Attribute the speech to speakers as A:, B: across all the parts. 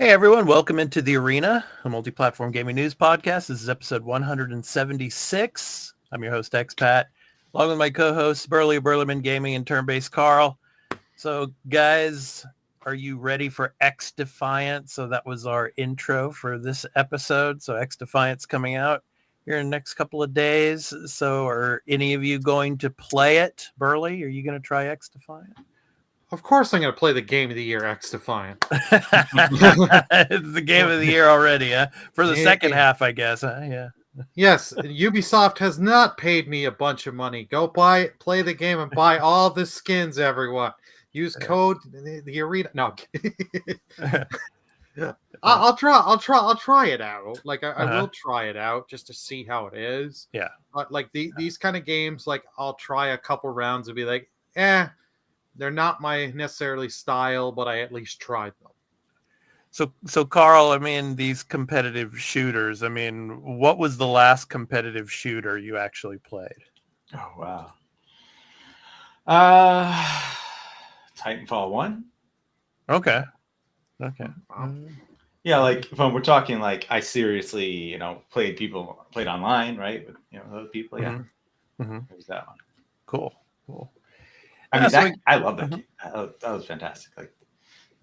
A: Hey everyone, welcome into The Arena, a multi-platform gaming news podcast. This is episode 176. I'm your host, Expat, along with my co-hosts, Burley of Burlerman Gaming and Turn-Based Carl. So guys, are you ready for X Defiant? So that was our intro for this episode. So X Defiant's coming out here in the next couple of days. So are any of you going to play it? Burley, are you going to try X Defiant?
B: Of course I'm going to play the Game of the Year, X Defiant.
A: It's the Game of the Year already, huh? For the second half, I guess, huh? Yeah.
B: Yes, Ubisoft has not paid me a bunch of money. Go play the game and buy all the skins, everyone. Use code the Arena. No. I'll try it out. Like I will try it out just to see how it is.
A: Yeah.
B: But like these kind of games, like I'll try a couple rounds and be like, they're not my necessarily style, but I at least tried them.
A: So Carl, I mean, these competitive shooters, I mean, what was the last competitive shooter you actually played?
C: Oh, wow. Titanfall 1.
A: Okay.
B: Wow.
C: Yeah, like when we're talking, like I seriously, played online, right? With other people. Yeah.
A: Mm-hmm.
C: It was that one.
A: Cool.
C: I mean, I love that game. That was fantastic. Like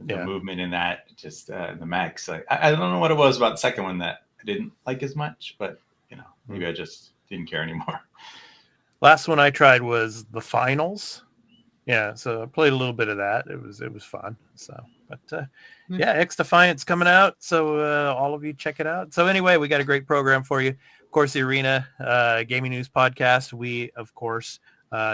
C: the movement in that, just the mechs. Like I don't know what it was about the second one that I didn't like as much, but maybe I just didn't care anymore.
A: Last one I tried was the finals. Yeah, so I played a little bit of that. It was fun. So, but X Defiant's coming out. So all of you check it out. So anyway, we got a great program for you. Of course, the Arena Gaming News Podcast. We of course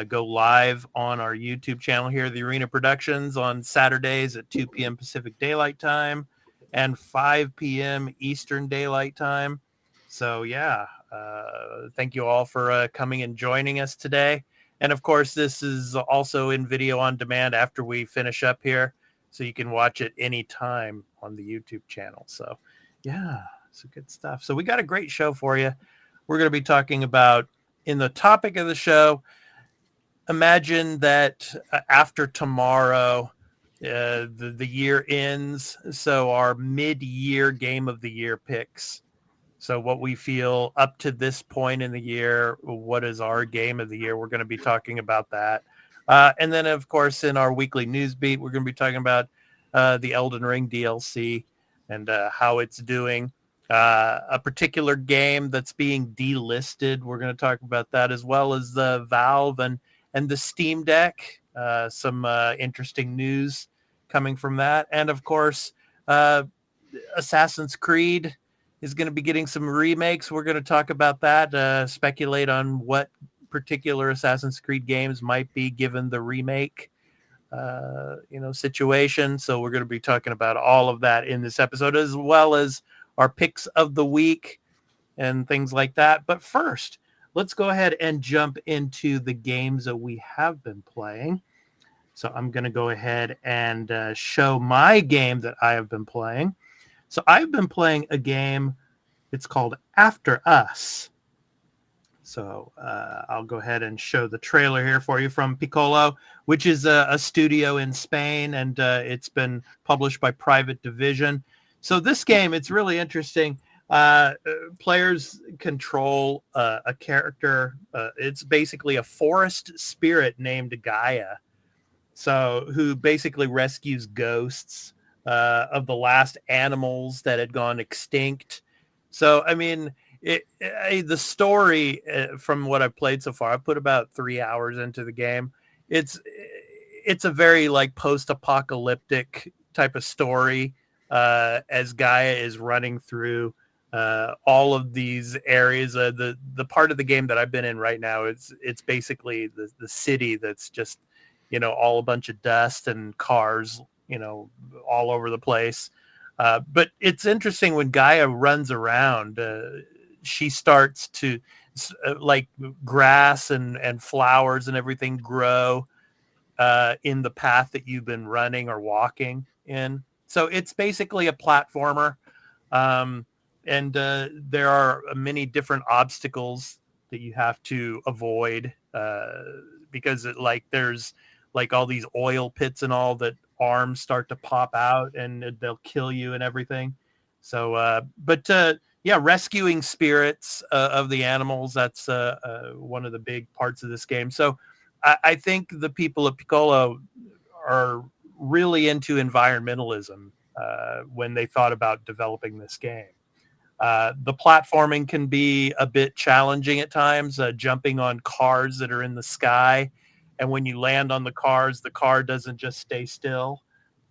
A: go live on our YouTube channel here, The Arena Productions, on Saturdays at 2 p.m. Pacific Daylight Time and 5 p.m. Eastern Daylight Time. So thank you all for coming and joining us today. And of course, this is also in video on demand after we finish up here, so you can watch it anytime on the YouTube channel. So it's good stuff. So we got a great show for you. We're going to be talking about, in the topic of the show, imagine that after tomorrow, the year ends. So our mid-year Game of the Year picks. So what we feel up to this point in the year, what is our Game of the Year? We're going to be talking about that. And then, of course, in our weekly news beat, we're going to be talking about the Elden Ring DLC and how it's doing. A particular game that's being delisted. We're going to talk about that, as well as the Valve and the Steam Deck. Some interesting news coming from that. And of course, Assassin's Creed is going to be getting some remakes. We're going to talk about that, speculate on what particular Assassin's Creed games might be given the remake situation. So we're going to be talking about all of that in this episode, as well as our picks of the week and things like that. But first, let's go ahead and jump into the games that we have been playing. So I'm going to go ahead and show my game that I have been playing. So I've been playing a game. It's called After Us. So I'll go ahead and show the trailer here for you from Piccolo, which is a studio in Spain, and it's been published by Private Division. So this game, it's really interesting. Players control a character. It's basically a forest spirit named Gaia, so who basically rescues ghosts of the last animals that had gone extinct. So, I mean, The story, from what I've played so far, I've put about 3 hours into the game. It's a very like post-apocalyptic type of story, as Gaia is running through all of these areas. The part of the game that I've been in right now, it's basically the city that's just, all a bunch of dust and cars, all over the place. But it's interesting when Gaia runs around, she starts to like grass and flowers and everything grow in the path that you've been running or walking in. So it's basically a platformer. And there are many different obstacles that you have to avoid, because there's like all these oil pits and all that arms start to pop out and they'll kill you and everything. So, yeah, rescuing spirits of the animals, that's one of the big parts of this game. So I think the people of Piccolo are really into environmentalism when they thought about developing this game. The platforming can be a bit challenging at times, jumping on cars that are in the sky. And when you land on the car doesn't just stay still.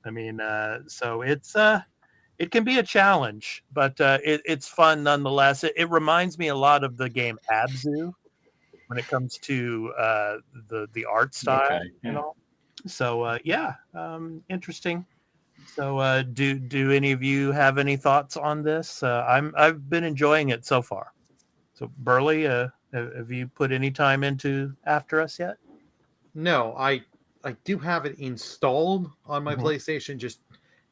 A: I mean, so it can be a challenge, but it's fun nonetheless. It reminds me a lot of the game Abzu when it comes to the art style,
C: Okay, yeah.
A: So interesting. So do any of you have any thoughts on this? I've been enjoying it so far. So Burley, have you put any time into After Us yet?
B: No, I do have it installed on my PlayStation, just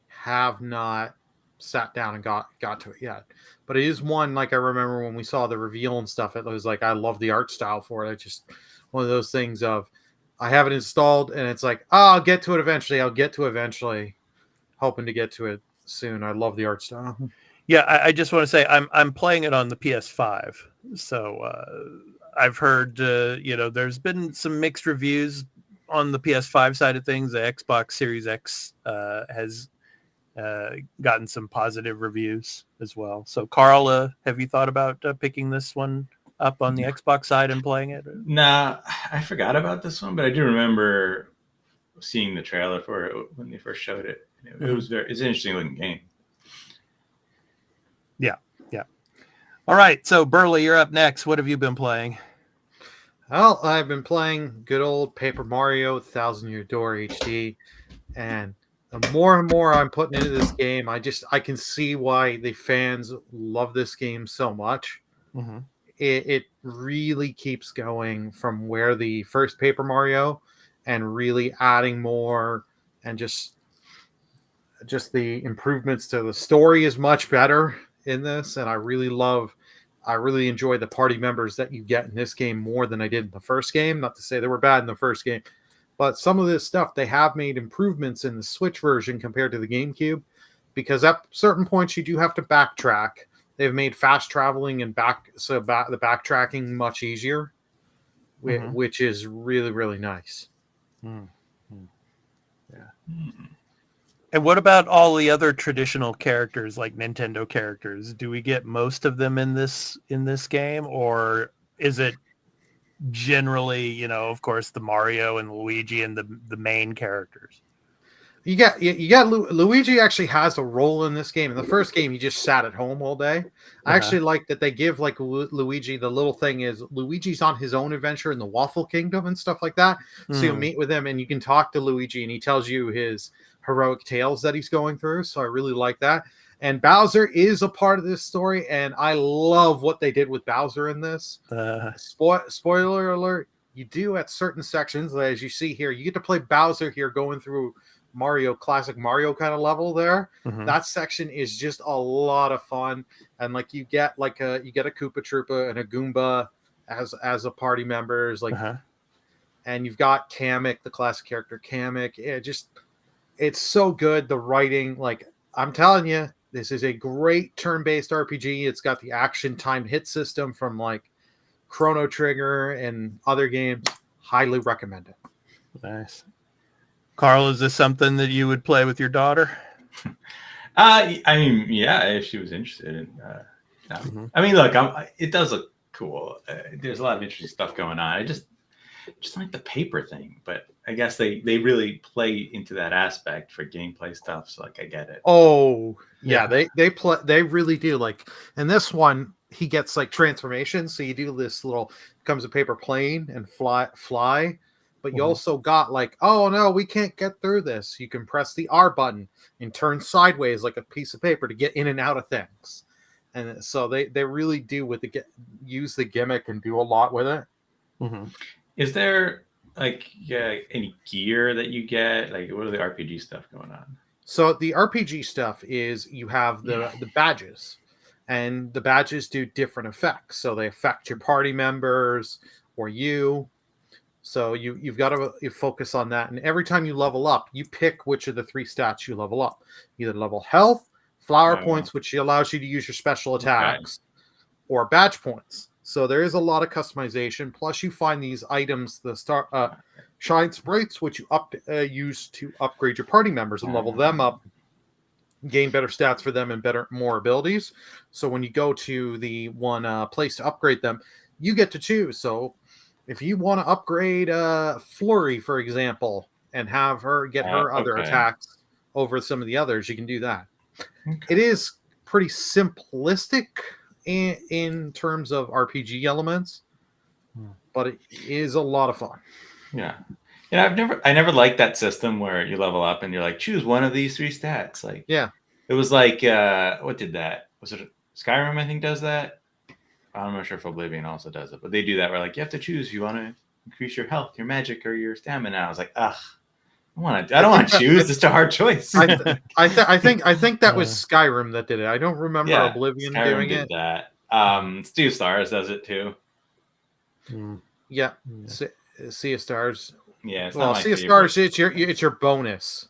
B: have not sat down and got to it yet. But it is one, like I remember when we saw the reveal and stuff, it was like I love the art style for it. It's just one of those things of I have it installed and it's like, oh, I'll get to it eventually. Hoping to get to it soon. I love the art style.
A: Yeah, I just want to say I'm playing it on the PS5. So I've heard there's been some mixed reviews on the PS5 side of things. The Xbox Series X has gotten some positive reviews as well. So Carl, have you thought about picking this one up on the Xbox side and playing it?
C: Nah, I forgot about this one, but I do remember seeing the trailer for it when they first showed it. It was it's an interesting looking game.
A: Yeah. All right, so Burley, you're up next. What have you been playing?
B: Well, I've been playing good old Paper Mario 1000-Year Door HD, and the more and more I'm putting into this game, I can see why the fans love this game so much. It really keeps going from where the first Paper Mario, and really adding more, and just the improvements to the story is much better in this. And I really enjoy the party members that you get in this game more than I did in the first game. Not to say they were bad in the first game, but some of this stuff, they have made improvements in the Switch version compared to the GameCube, because at certain points you do have to backtrack. They've made fast traveling and the backtracking much easier, which is really, really nice.
A: Yeah. And what about all the other traditional characters, like Nintendo characters? Do we get most of them in this game, or is it generally, of course, the Mario and Luigi and the main characters?
B: You got Luigi actually has a role in this game. In the first game, he just sat at home all day. I actually like that they give like Luigi, the little thing is Luigi's on his own adventure in the Waffle Kingdom and stuff like that. So you meet with him and you can talk to Luigi and he tells you his heroic tales that he's going through. So I really like that. And Bowser is a part of this story, and I love what they did with Bowser in this. Spoiler alert, you do at certain sections, as you see here, you get to play Bowser here going through classic Mario kind of level there. That section is just a lot of fun. And like you get a Koopa Troopa and a Goomba as a party members, and you've got Kamek, the classic character Kamek. It's so good. The writing, like I'm telling you, this is a great turn-based RPG. It's got the action timed hit system from like Chrono Trigger and other games. Highly recommend it.
A: Nice. Carl, is this something that you would play with your daughter?
C: I mean, yeah, if she was interested in I mean, look, it does look cool. There's a lot of interesting stuff going on. I just like the paper thing, but I guess they really play into that aspect for gameplay stuff. So like, I get it.
B: Oh yeah, they really do. Like in this one, he gets like transformations. So you do this little becomes a paper plane and fly. But you also got like, oh no, we can't get through this. You can press the R button and turn sideways like a piece of paper to get in and out of things. And so they really do use the gimmick and do a lot with it.
C: Is there like any gear that you get? Like, what are the RPG stuff going on?
B: So the RPG stuff is you have the badges, and the badges do different effects. So they affect your party members or you. So you've got to focus on that. And every time you level up, you pick which of the 3 stats you level up. Either level health, flower points, which allows you to use your special attacks, or badge points. So there is a lot of customization. Plus, you find these items, the shine sprites, which you use to upgrade your party members and level them up, gain better stats for them and more abilities. So when you go to the one place to upgrade them, you get to choose. So if you want to upgrade Flurry, for example, and have her get her other attacks over some of the others, you can do that. It is pretty simplistic in terms of RPG elements, but it is a lot of fun.
C: Yeah. I never liked that system where you level up and you're like, choose one of these 3 stats. Like, it was like, what did that? Was it Skyrim? I think does that. I'm not sure if Oblivion also does it, but they do that where like you have to choose if you want to increase your health, your magic, or your stamina. I was like, ugh. I don't want to choose. It's a hard choice.
B: I think that was Skyrim that did it. I don't remember Oblivion
C: Skyrim
B: doing
C: did
B: it.
C: That. Sea of Stars does it too.
B: Yeah, Sea of Stars.
C: Yeah,
B: well, Sea of Stars, it's your bonus.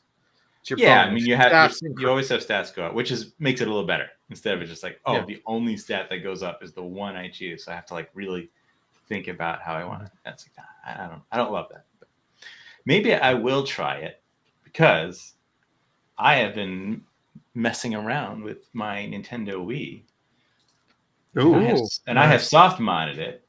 B: It's your bonus.
C: I mean, you always have stats go up, which makes it a little better instead of it just like, the only stat that goes up is the one I choose. So I have to like really think about how I want it. That's like, I don't love that. But maybe I will try it because I have been messing around with my Nintendo Wii. I have soft modded it.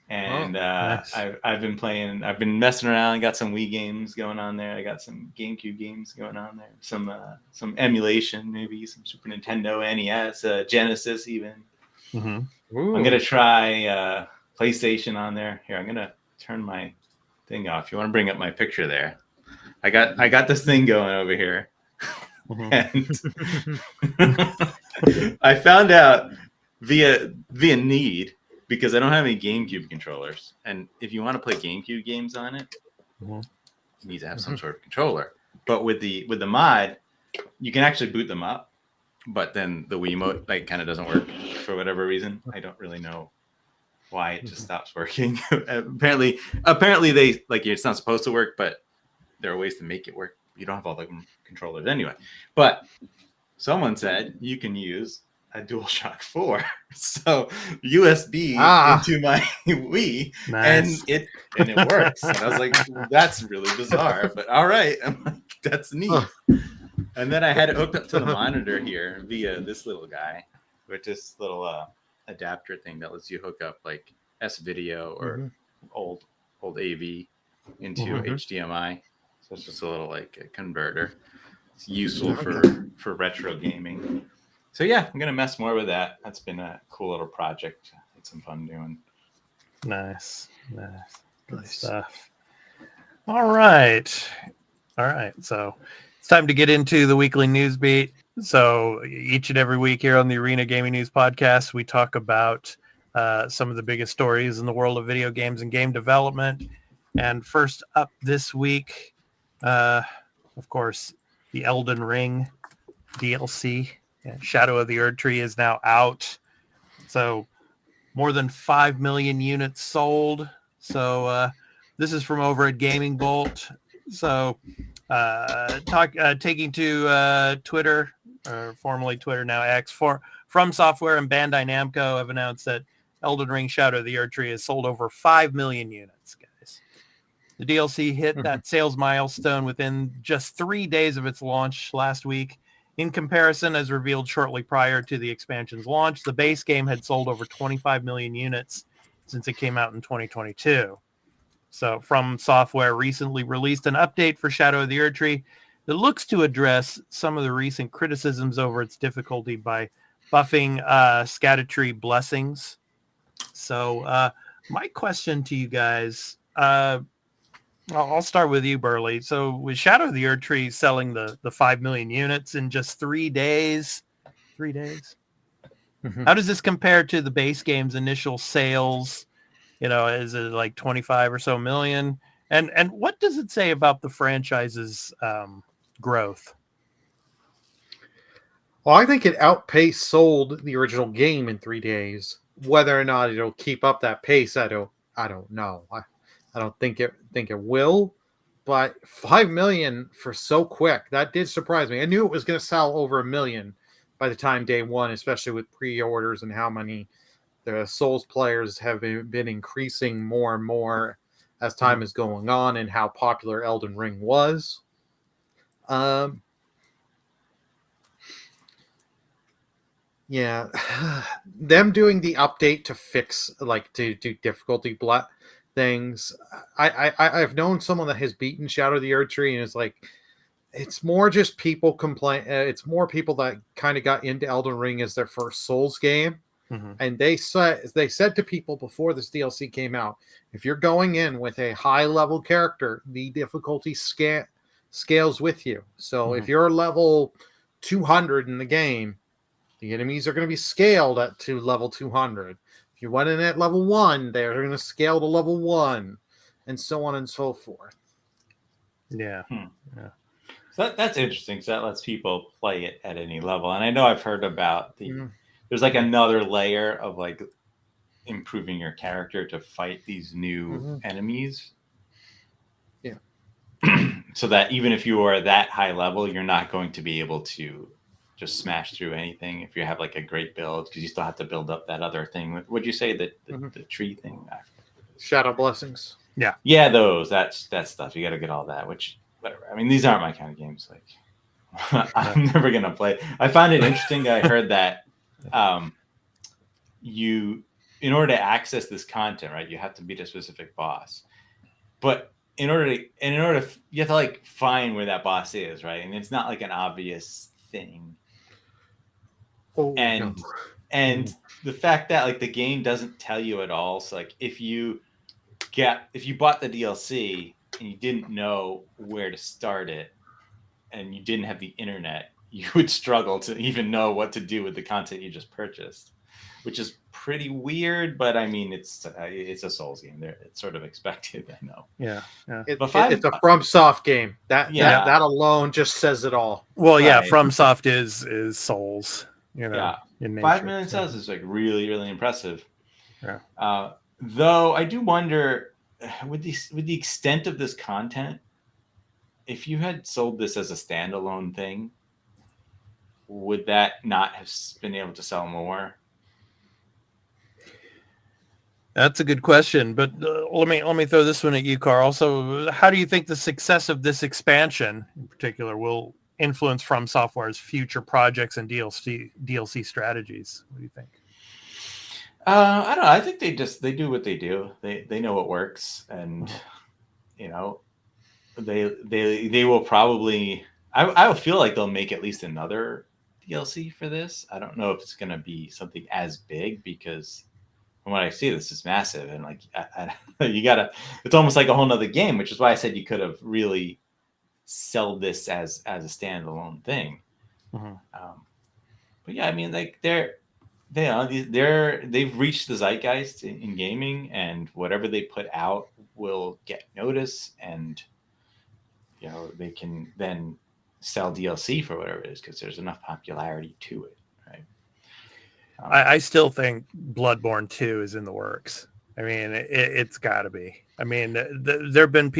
C: And nice. I've been messing around. I got some Wii games going on there. I got some GameCube games going on there. Some emulation, maybe some Super Nintendo, NES, Genesis even. I'm gonna try PlayStation on there. Here, I'm gonna turn my thing off. You want to bring up my picture there? I got this thing going over here, and I found out via need. Because I don't have any GameCube controllers. And if you want to play GameCube games on it, you need to have some sort of controller. But with the mod, you can actually boot them up. But then the Wiimote like kind of doesn't work for whatever reason. I don't really know why it just stops working. Apparently they like it's not supposed to work, but there are ways to make it work. You don't have all the controllers anyway. But someone said you can use a DualShock 4, so USB into my Wii, nice. and it works. And I was like, that's really bizarre, but all right. I'm like, that's neat. And then I had it hooked up to the monitor here via this little guy, with this little adapter thing that lets you hook up like S-Video or old AV into HDMI. So it's just a little like a converter. It's useful for retro gaming. So yeah, I'm gonna mess more with that. That's been a cool little project. Had some fun doing.
A: Nice. Good stuff. All right. So it's time to get into the weekly news beat. So each and every week here on the Arena Gaming News Podcast, we talk about some of the biggest stories in the world of video games and game development. And first up this week, of course, the Elden Ring DLC. Shadow of the Erdtree is now out. So more than 5 million units sold. So this is from over at Gaming Bolt. So taking to Twitter, or formerly Twitter, now X, From Software and Bandai Namco have announced that Elden Ring Shadow of the Erdtree has sold over 5 million units, guys. The DLC hit that sales milestone within just 3 days of its launch last week, In comparison, as revealed shortly prior to the expansion's launch, the base game had sold over 25 million units since it came out in 2022. So From Software recently released an update for Shadow of the Erdtree that looks to address some of the recent criticisms over its difficulty by buffing Scadutree blessings. So my question to you guys, I'll start with you, Burley. So with Shadow of the Erdtree selling the 5 million units in just 3 days, how does this compare to the base game's initial sales? Is it like 25 or so million? And what does it say about the franchise's growth?
B: Well, I think it outpaced sold the original game in 3 days. Whether or not it'll keep up that pace, I don't know. I don't think it will. But 5 million for so quick, that did surprise me. I knew it was going to sell over 1 million by the time day one, especially with pre-orders and how many the Souls players have been increasing more and more as time is going on, and how popular Elden Ring was. Yeah, them doing the update to fix, like, to do difficulty things. I've known someone that has beaten Shadow of the Erdtree, and it's like, it's more just people complain. It's more people that kind of got into Elden Ring as their first Souls game. And they said to people before this DLC came out, if you're going in with a high level character, the difficulty scales with you. So if you're level 200 in the game, the enemies are going to be scaled to level 200. If you went in at level 1, they're going to scale to level 1, and so on and so forth.
A: Yeah.
C: Yeah. So that's interesting. So that lets people play it at any level. And I know I've heard about there's like another layer of like improving your character to fight these new enemies.
B: Yeah.
C: So that even if you are that high level, you're not going to be able to just smash through anything if you have like a great build, because you still have to build up that other thing. Would you say that the tree thing?
B: Shadow blessings.
C: Yeah, that stuff. You got to get all that. Which, whatever. I mean, these aren't my kind of games. Like, I'm never gonna play. I find it interesting. I heard that in order to access this content, right, you have to beat a specific boss. But in order to, you have to like find where that boss is, right? And it's not like an obvious thing. And the fact that like the game doesn't tell you at all. So like if you bought the DLC and you didn't know where to start it, and you didn't have the internet, you would struggle to even know what to do with the content you just purchased, which is pretty weird. But I mean, it's a Souls game. It's sort of expected, I know.
A: Yeah.
B: It's a FromSoft game. That alone just says it all.
A: Well, yeah, FromSoft is Souls. In nature.
C: 5 million sales is like really, really impressive.
A: Yeah.
C: Though I do wonder, with the extent of this content, if you had sold this as a standalone thing, would that not have been able to sell more?
A: That's a good question, but let me throw this one at you, Carl. So, how do you think the success of this expansion, in particular, will influence From Software's future projects and DLC strategies? What do you think?
C: I don't know. I think they do what they do. They know what works, and they will probably. I feel like they'll make at least another DLC for this. I don't know if it's going to be something as big, because from what I see, this is massive, and like you gotta. It's almost like a whole nother game, which is why I said you could have really sell this as a standalone thing. But yeah, I mean, like they've reached the zeitgeist in gaming, and whatever they put out will get notice, and they can then sell DLC for whatever it is, because there's enough popularity to it, right?
A: I still think Bloodborne 2 is in the works. I mean, it's got to be. I mean, there have been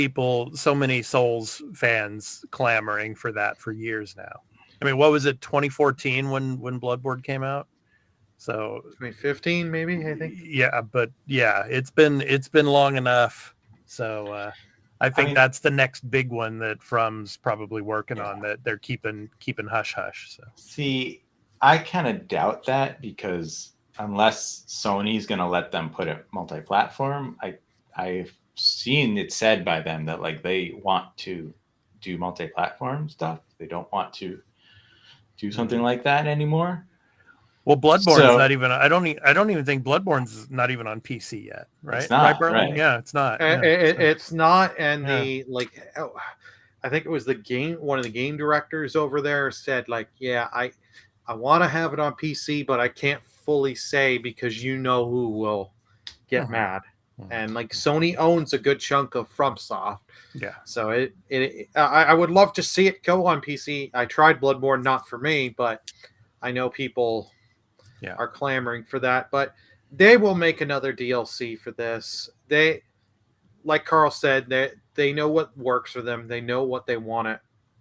A: so many Souls fans clamoring for that for years now. I mean, what was it, 2014 when Bloodborne came out? So
B: 2015, maybe, I think.
A: Yeah, but yeah, it's been long enough. So I think that's the next big one that From's probably working on, that they're keeping hush hush. So
C: see, I kind of doubt that, because unless Sony's going to let them put it multi-platform, I've seen it said by them that like they want to do multi-platform stuff. They don't want to do something like that anymore.
A: Well, Bloodborne's not even. I don't even think Bloodborne's not even on PC yet, right?
C: It's not,
A: right? Yeah, it's not.
B: It's not. And the I think it was one of the game directors over there said like, yeah, I want to have it on PC, but I can't fully say because who will get mad. And like Sony owns a good chunk of FromSoft.
A: Yeah.
B: So I would love to see it go on PC. I tried Bloodborne, not for me, but I know people are clamoring for that. But they will make another DLC for this. They, like Carl said, they know what works for them. They know what they want to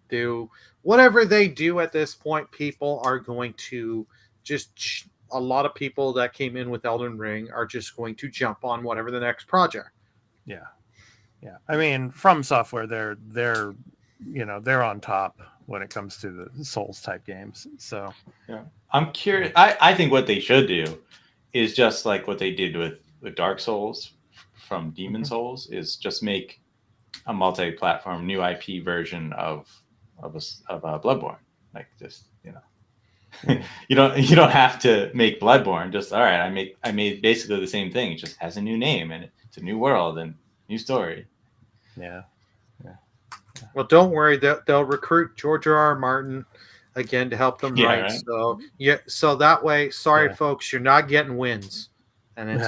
B: do. Whatever they do at this point, people are going to just... A lot of people that came in with Elden Ring are just going to jump on whatever the next project.
A: Yeah. I mean, From Software, they're on top when it comes to the Souls type games. So
C: yeah, I'm curious. I think what they should do is just like what they did with Dark Souls from Demon Souls, is just make a multi-platform new IP version of Bloodborne. Like just you don't have to make Bloodborne. Just all right. I made basically the same thing. It just has a new name and it's a new world and new story.
A: Yeah.
B: Well, don't worry. They'll recruit George R.R. Martin again to help them write. Right? So that way, folks, you're not getting wins, and it's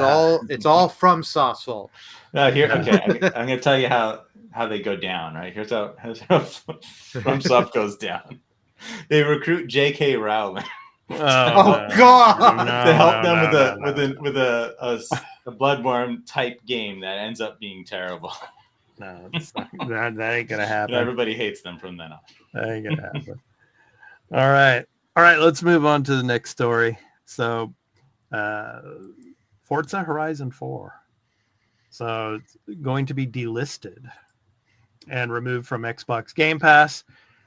B: all from Sauce fault.
C: No, here. Okay, I'm going to tell you how they go down. Right, here's how From Soft goes down. They recruit J.K. Rowling.
B: God!
C: To help them with a Bloodborne type game that ends up being terrible.
A: No, that ain't gonna happen.
C: And everybody hates them from then on.
A: That ain't gonna happen. All right. Let's move on to the next story. So, Forza Horizon 4. So it's going to be delisted and removed from Xbox Game Pass.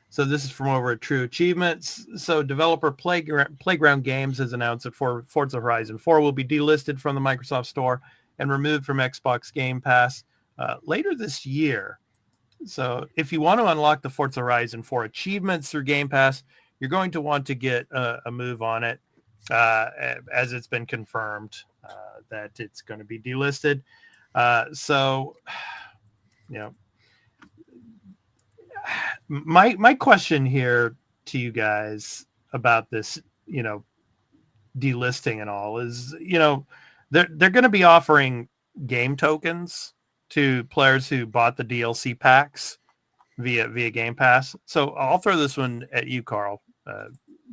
A: So this is from over at True Achievements. So developer Playground Games has announced that Forza Horizon 4 will be delisted from the Microsoft Store and removed from Xbox Game Pass later this year. So if you want to unlock the Forza Horizon 4 achievements through Game Pass, you're going to want to get a move on it, as it's been confirmed that it's going to be delisted. My question here to you guys about this, delisting and all is, they're going to be offering game tokens to players who bought the DLC packs via Game Pass. So I'll throw this one at you, Carl,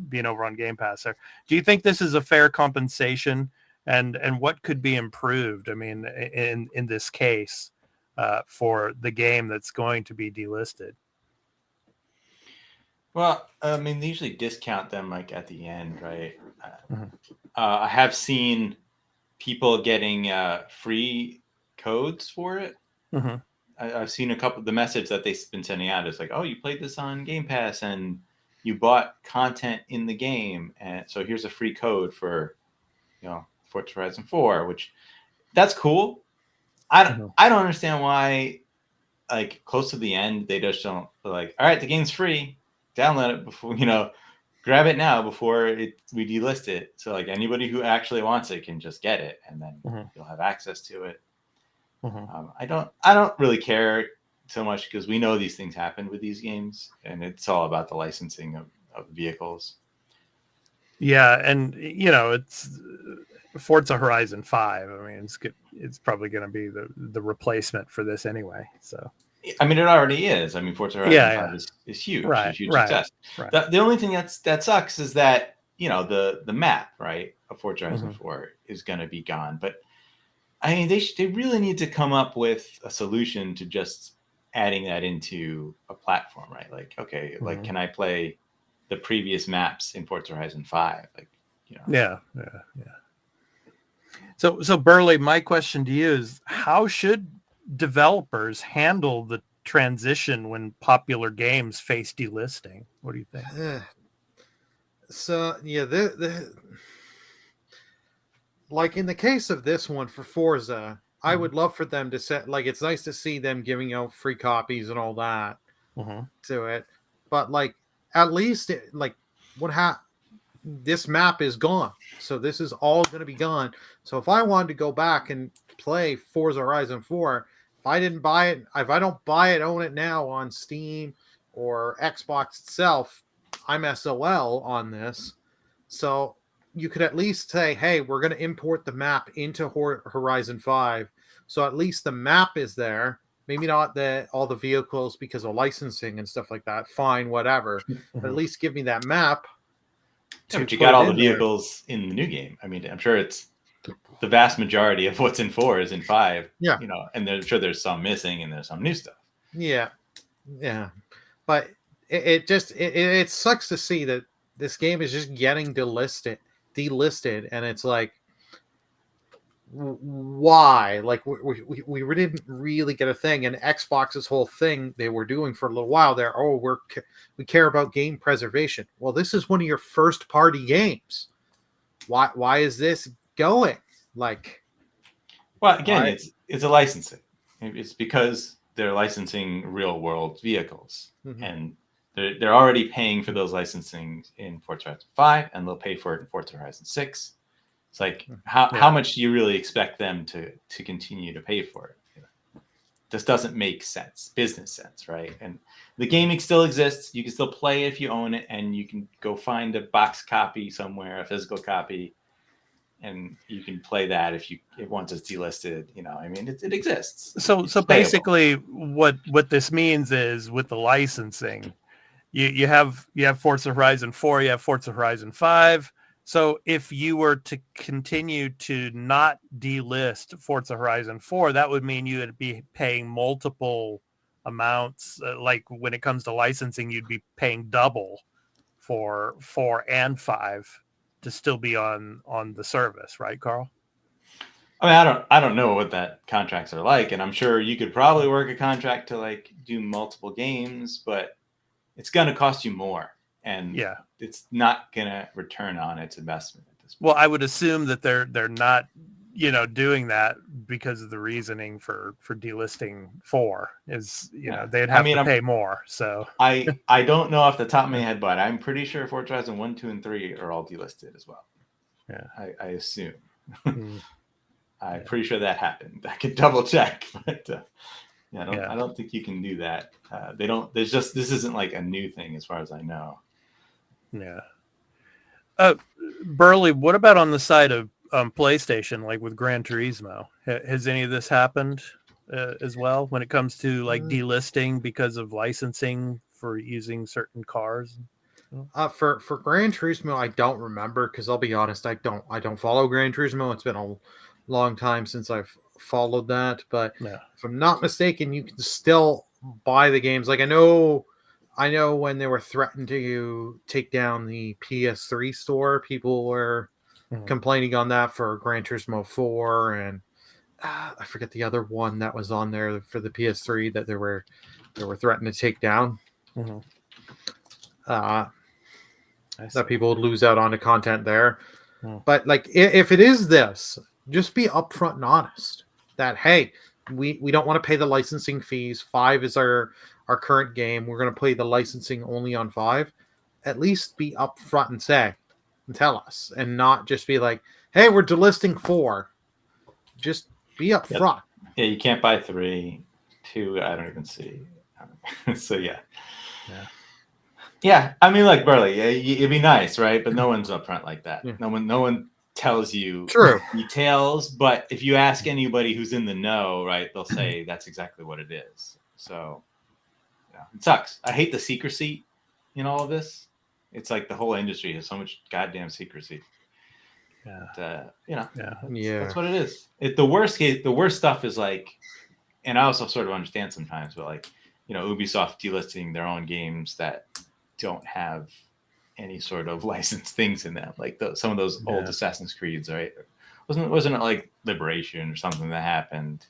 A: being over on Game Pass there. Do you think this is a fair compensation, and what could be improved? I mean, in this case, for the game that's going to be delisted.
C: Well, I mean, they usually discount them like at the end, right? I have seen people getting free codes for it. I've seen a couple. The message that they've been sending out is like, "Oh, you played this on Game Pass and you bought content in the game, and so here's a free code for, Forza Horizon 4," which that's cool. I don't understand why, like close to the end, they just don't like, all right, the game's free. Download it before, grab it now before we delist it. So like anybody who actually wants it can just get it, and then you'll have access to it. I don't really care so much because we know these things happen with these games, and it's all about the licensing of vehicles.
A: Yeah, and it's Forza Horizon 5. I mean, it's probably going to be the replacement for this anyway. So.
C: I mean, it already is. I mean, Forza Horizon 5 is huge.
A: Right,
C: it's a huge success.
A: Right.
C: The only thing that sucks is that, the map, right, of Forza Horizon 4 is going to be gone. But, I mean, they really need to come up with a solution to just adding that into a platform, right? Like, okay, like, can I play the previous maps in Forza Horizon 5? Like,
A: Yeah. So Burley, my question to you is, how should developers handle the transition when popular games face delisting? What do you think?
B: So yeah, like in the case of this one for Forza, I would love for them to set, like, it's nice to see them giving out free copies and all that to it, but like at least like this map is gone, so this is all going to be gone. So if I wanted to go back and play Forza Horizon 4, if I didn't buy it, if I don't buy it, own it now on Steam or Xbox itself, I'm SOL on this. So you could at least say, hey, we're going to import the map into Horizon 5. So at least the map is there. Maybe not all the vehicles because of licensing and stuff like that. Fine, whatever. But at least give me that map.
C: Yeah, but you got all the vehicles in the new game. I mean, I'm sure it's the vast majority of what's in 4 is in 5.
B: Yeah.
C: You know, and I'm sure there's some missing and there's some new stuff.
B: Yeah. Yeah. But it sucks to see that this game is just getting delisted, and it's like, why? Like we didn't really get a thing, and Xbox's whole thing they were doing for a little while there. Oh, we care about game preservation. Well, this is one of your first party games. Why is this going? Like,
C: well, again, it's a licensing. It's because they're licensing real world vehicles, and they're already paying for those licensing in Forza Horizon 5, and they'll pay for it in Forza Horizon 6. It's like, how much do you really expect them to continue to pay for it? You know, this doesn't make sense, business sense, right? And the gaming still exists. You can still play if you own it, and you can go find a box copy somewhere, a physical copy, and you can play that if once it's delisted. You know, I mean, it exists.
A: So basically, what this means is, with the licensing, you have Forza Horizon 4, you have Forza Horizon 5. So if you were to continue to not delist Forza Horizon 4, that would mean you would be paying multiple amounts. Like when it comes to licensing, you'd be paying double for 4 and 5 to still be on the service, right, Carl?
C: I mean, I don't know what that contracts are like, and I'm sure you could probably work a contract to like do multiple games, but it's going to cost you more. And it's not going to return on its investment at this point.
A: Well, I would assume that they're not, doing that because of the reasoning for delisting 4 is, they'd have to pay more. So
C: I don't know off the top of my head, but I'm pretty sure Forza Horizon 1, 2, and 3 are all delisted as well.
A: Yeah,
C: I assume. I'm pretty sure that happened. I could double check, but I don't think you can do that. They don't. This isn't like a new thing as far as I know.
A: Yeah. Burley, what about on the side of PlayStation, like with Gran Turismo? Has any of this happened as well when it comes to like delisting because of licensing for using certain cars?
B: For Gran Turismo, I don't remember, because I'll be honest, I don't follow Gran Turismo. It's been a long time since I've followed that, but if I'm not mistaken, you can still buy the games. Like I know when they were threatened to take down the PS3 store, people were complaining on that for Gran Turismo 4, and I forget the other one that was on there for the PS3 that they were threatened to take down. That people would lose out on the content there. But like, if it is this, just be upfront and honest that, hey, we don't want to pay the licensing fees. 5 is our current game. We're going to play the licensing only on 5. At least be upfront and tell us, and not just be like, hey, we're delisting 4. Just be upfront.
C: Yeah, you can't buy 3. 2, I don't even see. So yeah. I mean, like Burley, it'd be nice, right? But no one's upfront like that. No one tells you details. But if you ask anybody who's in the know, right, they'll say that's exactly what it is. So it sucks. I hate the secrecy in all of this. It's like the whole industry has so much goddamn secrecy. That's what it is. The worst stuff is like, and I also sort of understand sometimes, but like, Ubisoft delisting their own games that don't have any sort of licensed things in them, like some of those old Assassin's Creeds, right? Wasn't it like Liberation or something that happened?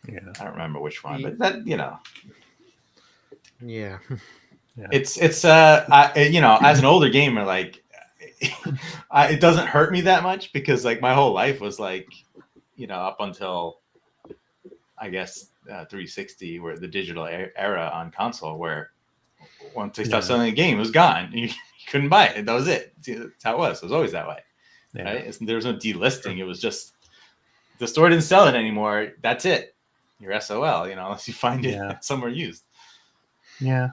A: Yeah.
C: I don't remember which one, but that,
B: Yeah.
C: it's as an older gamer, like it doesn't hurt me that much because like my whole life was like, up until I guess 360, where the digital era on console, where once they stopped selling the game, it was gone. You couldn't buy it. That was it. That's how it was. It was always that way. Yeah. Right? There was no delisting. It was just the store didn't sell it anymore. That's it. You're SOL, unless you find it somewhere used.
A: Yeah.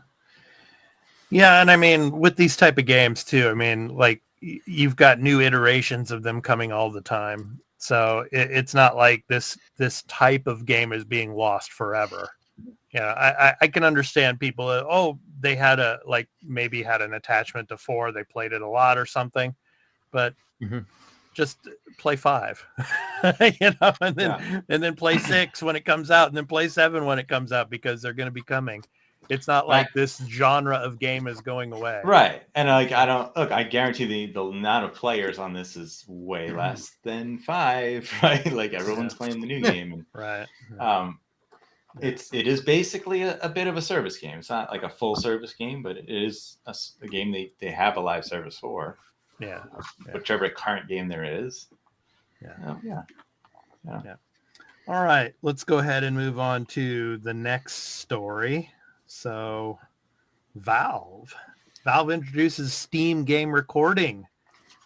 A: Yeah, and I mean, with these type of games too, I mean, like you've got new iterations of them coming all the time. So it's not like this type of game is being lost forever. Yeah, I can understand people. They had maybe had an attachment to 4. They played it a lot or something, but just play 5, and then play 6 when it comes out, and then play 7 when it comes out, because they're going to be coming. It's not like this genre of game is going away.
C: Right. And I guarantee the amount of players on this is way less than 5, right? Like everyone's playing the new game. And,
A: right.
C: It is basically a bit of a service game. It's not like a full service game, but it is a game they have a live service for.
A: Yeah.
C: Whichever current game there is.
A: Yeah. All right. Let's go ahead and move on to the next story. So Valve introduces Steam game recording,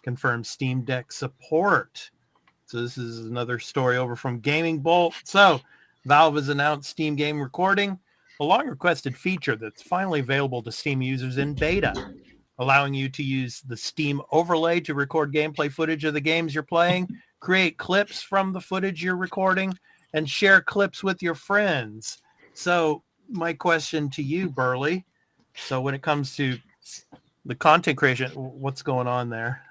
A: confirms Steam Deck support. So this is another story over from Gaming Bolt. So Valve has announced Steam game recording, a long requested feature that's finally available to Steam users in beta, allowing you to use the Steam overlay to record gameplay footage of the games you're playing, create clips from the footage you're recording, and share clips with your friends. So my question to you, Burley, so when it comes to the content creation, what's going on there?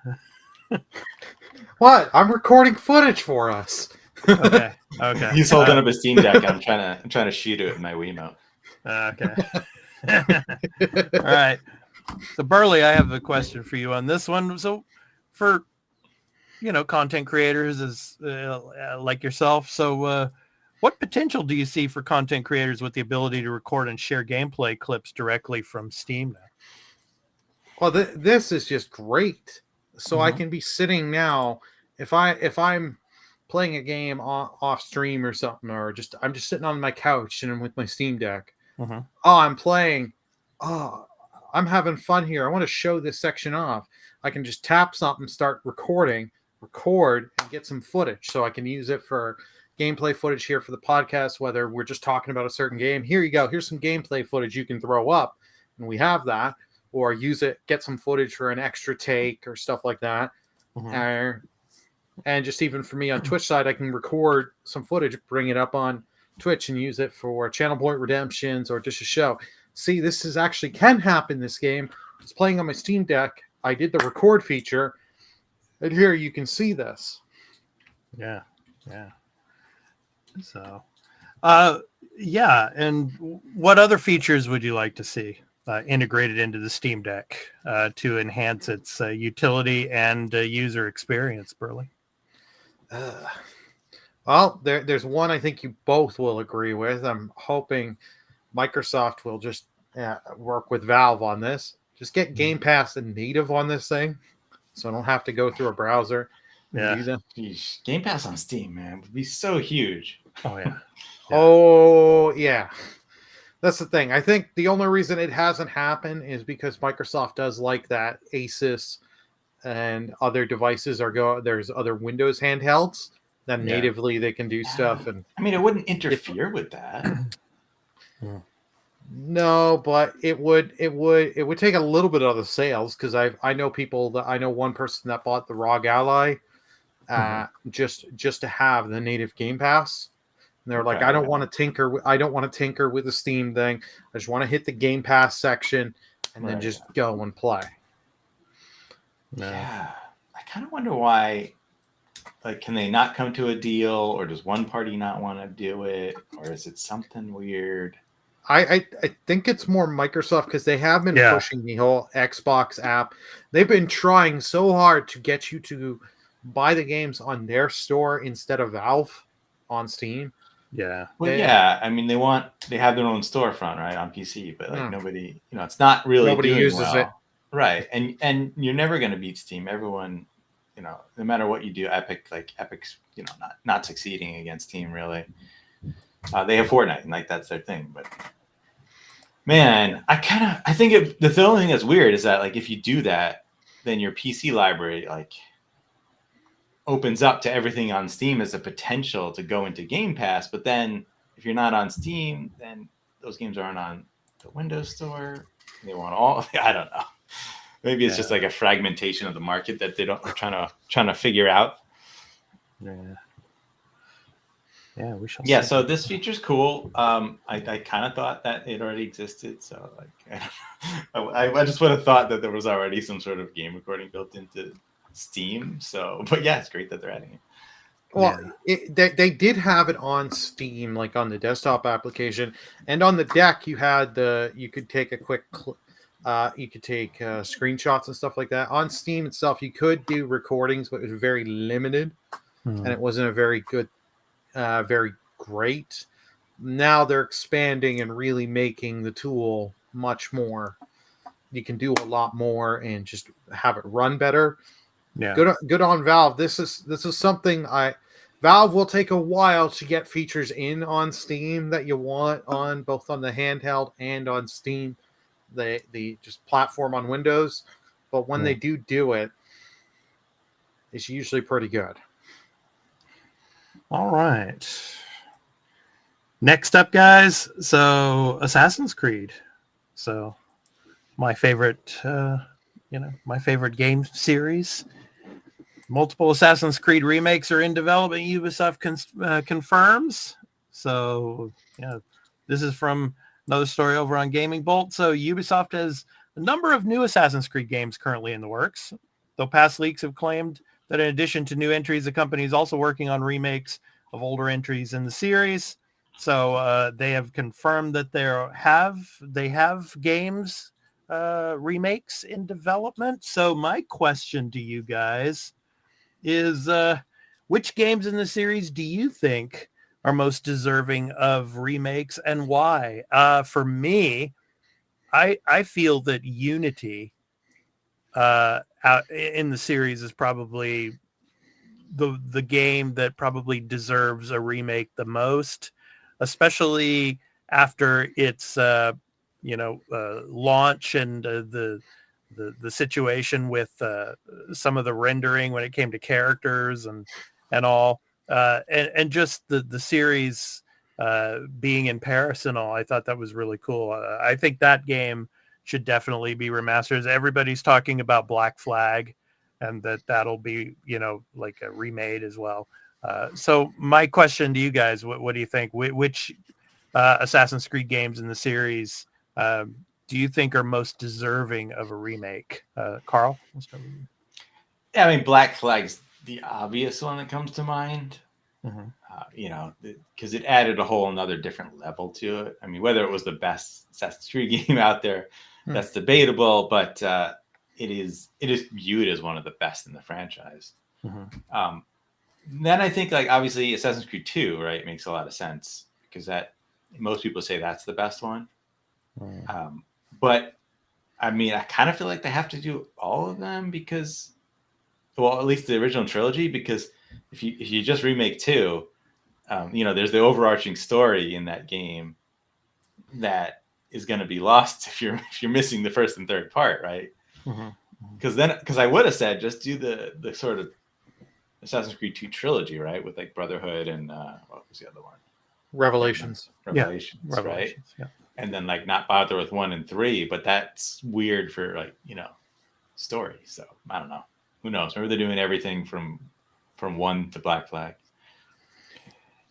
B: What? I'm recording footage for us.
A: Okay.
C: He's holding up a Steam Deck. I'm trying to shoot it with my Wiimote.
A: Okay. All right. So Burley, I have a question for you on this one. So for content creators as like yourself, so what potential do you see for content creators with the ability to record and share gameplay clips directly from Steam now?
B: Well, this is just great. So I can be sitting now, if I'm playing a game off stream or something, or I'm just sitting on my couch and I'm with my Steam Deck. I'm playing. I'm having fun here. I want to show this section off. I can just tap something, start record, and get some footage. So I can use it for gameplay footage here for the podcast, whether we're just talking about a certain game. Here you go. Here's some gameplay footage you can throw up, and we have that. Or use it, get some footage for an extra take or stuff like that. And just even for me on Twitch side, I can record some footage, bring it up on Twitch, and use it for channel point redemptions or just a show. See, this is actually can happen. This game, it's playing on my Steam Deck. I did the record feature, and here you can see this.
A: Yeah. So, and what other features would you like to see integrated into the Steam Deck to enhance its utility and user experience, Burley?
B: Well, there's one I think you both will agree with. I'm hoping Microsoft will just work with Valve on this. Just get Game Pass and native on this thing, so I don't have to go through a browser.
C: Yeah. Game Pass on Steam, man, would be so huge.
A: Oh yeah.
B: Oh yeah. That's the thing. I think the only reason it hasn't happened is because Microsoft does like that Asus and other devices there's other Windows handhelds that natively they can do stuff. And
C: I mean, it wouldn't interfere with that.
B: No, but it would take a little bit of the sales, because I know one person that bought the ROG Ally just to have the native Game Pass. And they're like, I don't want to tinker with the Steam thing. I just want to hit the Game Pass section and then just go and play.
C: No. Yeah, I kind of wonder why. Like, can they not come to a deal, or does one party not want to do it, or is it something weird?
B: I think it's more Microsoft, because they have been pushing the whole Xbox app. They've been trying so hard to get you to buy the games on their store instead of Valve on Steam.
A: Yeah.
C: Well, yeah. I mean, they have their own storefront, right, on PC, but like nobody, it's not really
B: Nobody
C: doing
B: uses
C: well.
B: it.
C: Right. And you're never going to beat Steam. Everyone, no matter what you do, Epic's, not succeeding against Steam really. They have Fortnite and like that's their thing, but man, I think the only thing that's weird is that like if you do that, then your PC library like opens up to everything on Steam as a potential to go into Game Pass, but then if you're not on Steam, then those games aren't on the Windows Store. They want all. I don't know. Maybe it's just like a fragmentation of the market that they're trying to figure out.
A: Yeah, we shall.
C: Yeah,
A: see.
C: so this feature's cool. I kind of thought that it already existed, so like I just would have thought that there was already some sort of game recording built into Steam. So, but yeah, it's great that they're adding it.
B: Well, they did have it on Steam, like on the desktop application, and on the deck you could take a quick, you could take screenshots and stuff like that. On Steam itself, you could do recordings, but it was very limited, and it wasn't a very good, very great. Now they're expanding and really making the tool much more. You can do a lot more and just have it run better.
A: Yeah,
B: good on Valve. This is something Valve will take a while to get features in on Steam that you want on both on the handheld and on Steam, the just platform on Windows. But when they do it, it's usually pretty good.
A: All right. Next up, guys. So Assassin's Creed. So my favorite, my favorite game series. Multiple Assassin's Creed remakes are in development. Ubisoft confirms. So, this is from another story over on Gaming Bolt. So, Ubisoft has a number of new Assassin's Creed games currently in the works. Though past leaks have claimed that in addition to new entries, the company is also working on remakes of older entries in the series. So, they have confirmed that they have games remakes in development. So, my question to you guys is which games in the series do you think are most deserving of remakes and why? For me, I feel that Unity out in the series is probably the game that probably deserves a remake the most, especially after its launch and the situation with some of the rendering when it came to characters and all, and just the series being in Paris and all. I thought that was really cool. I think that game should definitely be remastered. Everybody's talking about Black Flag, and that'll be like a remade as well. So my question to you guys: what do you think? Which Assassin's Creed games in the series do you think are most deserving of a remake? Carl, let's start with you.
C: Yeah, I mean, Black Flag's the obvious one that comes to mind. Because it added a whole another different level to it. I mean, whether it was the best Assassin's Creed game out there, that's debatable, but it is viewed as one of the best in the franchise. Then I think, like, obviously Assassin's Creed 2, right, makes a lot of sense because most people say that's the best one. But I mean, I kind of feel like they have to do all of them because, well, at least the original trilogy, because if you just remake 2, there's the overarching story in that game that is going to be lost if you're missing the first and third part, right? Because I would have said just do the sort of Assassin's Creed 2 trilogy, right, with like Brotherhood and what was the other one?
B: Revelations,
C: right? Yeah. And then like not bother with 1 and 3, but that's weird for like story. So I don't know. Who knows? Maybe they're doing everything from 1 to Black Flag.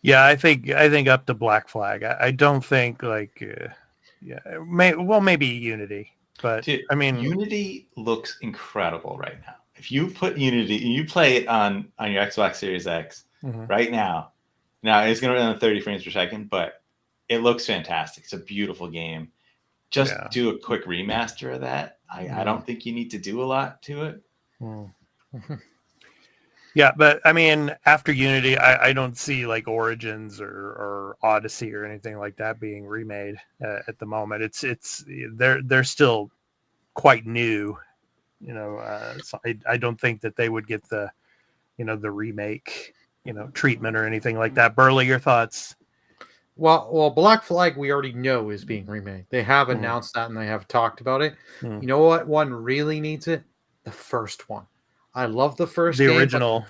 A: Yeah, I think up to Black Flag. I don't think like maybe Unity, but dude, I mean
C: Unity looks incredible right now. If you put Unity and you play it on your Xbox Series X right now it's going to run at 30 frames per second, but it looks fantastic. It's a beautiful game. Just do a quick remaster of that. I don't think you need to do a lot to it.
A: Yeah, but I mean, after Unity, I don't see like Origins or Odyssey or anything like that being remade at the moment. It's they're still quite new, so I don't think that they would get the the remake treatment or anything like that. Burley, your thoughts?
B: Well, Black Flag we already know is being remade. They have announced that and they have talked about it. You know what one really needs it? The first one. I love the first game.
A: The original,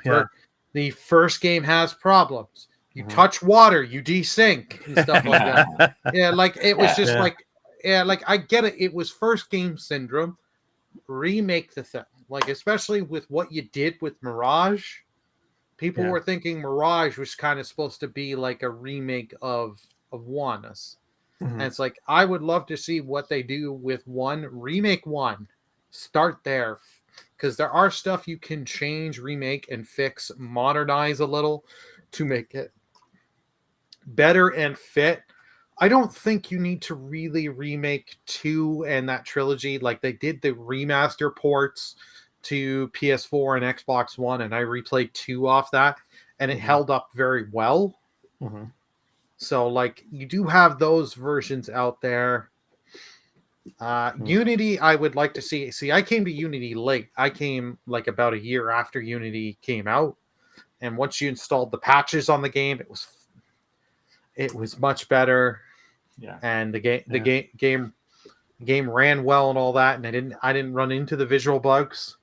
B: The first game has problems. You touch water, you desync and stuff like that. Yeah, like it was just like I get it. It was first game syndrome. Remake the thing. Like, especially with what you did with Mirage. People were thinking Mirage was kind of supposed to be like a remake of one. And it's like, I would love to see what they do with one. Remake one. Start there. Because there are stuff you can change, remake, and fix, modernize a little to make it better and fit. I don't think you need to really remake 2 and that trilogy. Like, they did the remaster ports to PS4 and Xbox One, and I replayed 2 off that, and it held up very well. So, like, you do have those versions out there. Unity, I would like to see. See, I came to Unity late. I came like about a year after Unity came out, and once you installed the patches on the game, it was much better.
C: Yeah,
B: and the game ran well and all that, and I didn't run into the visual bugs.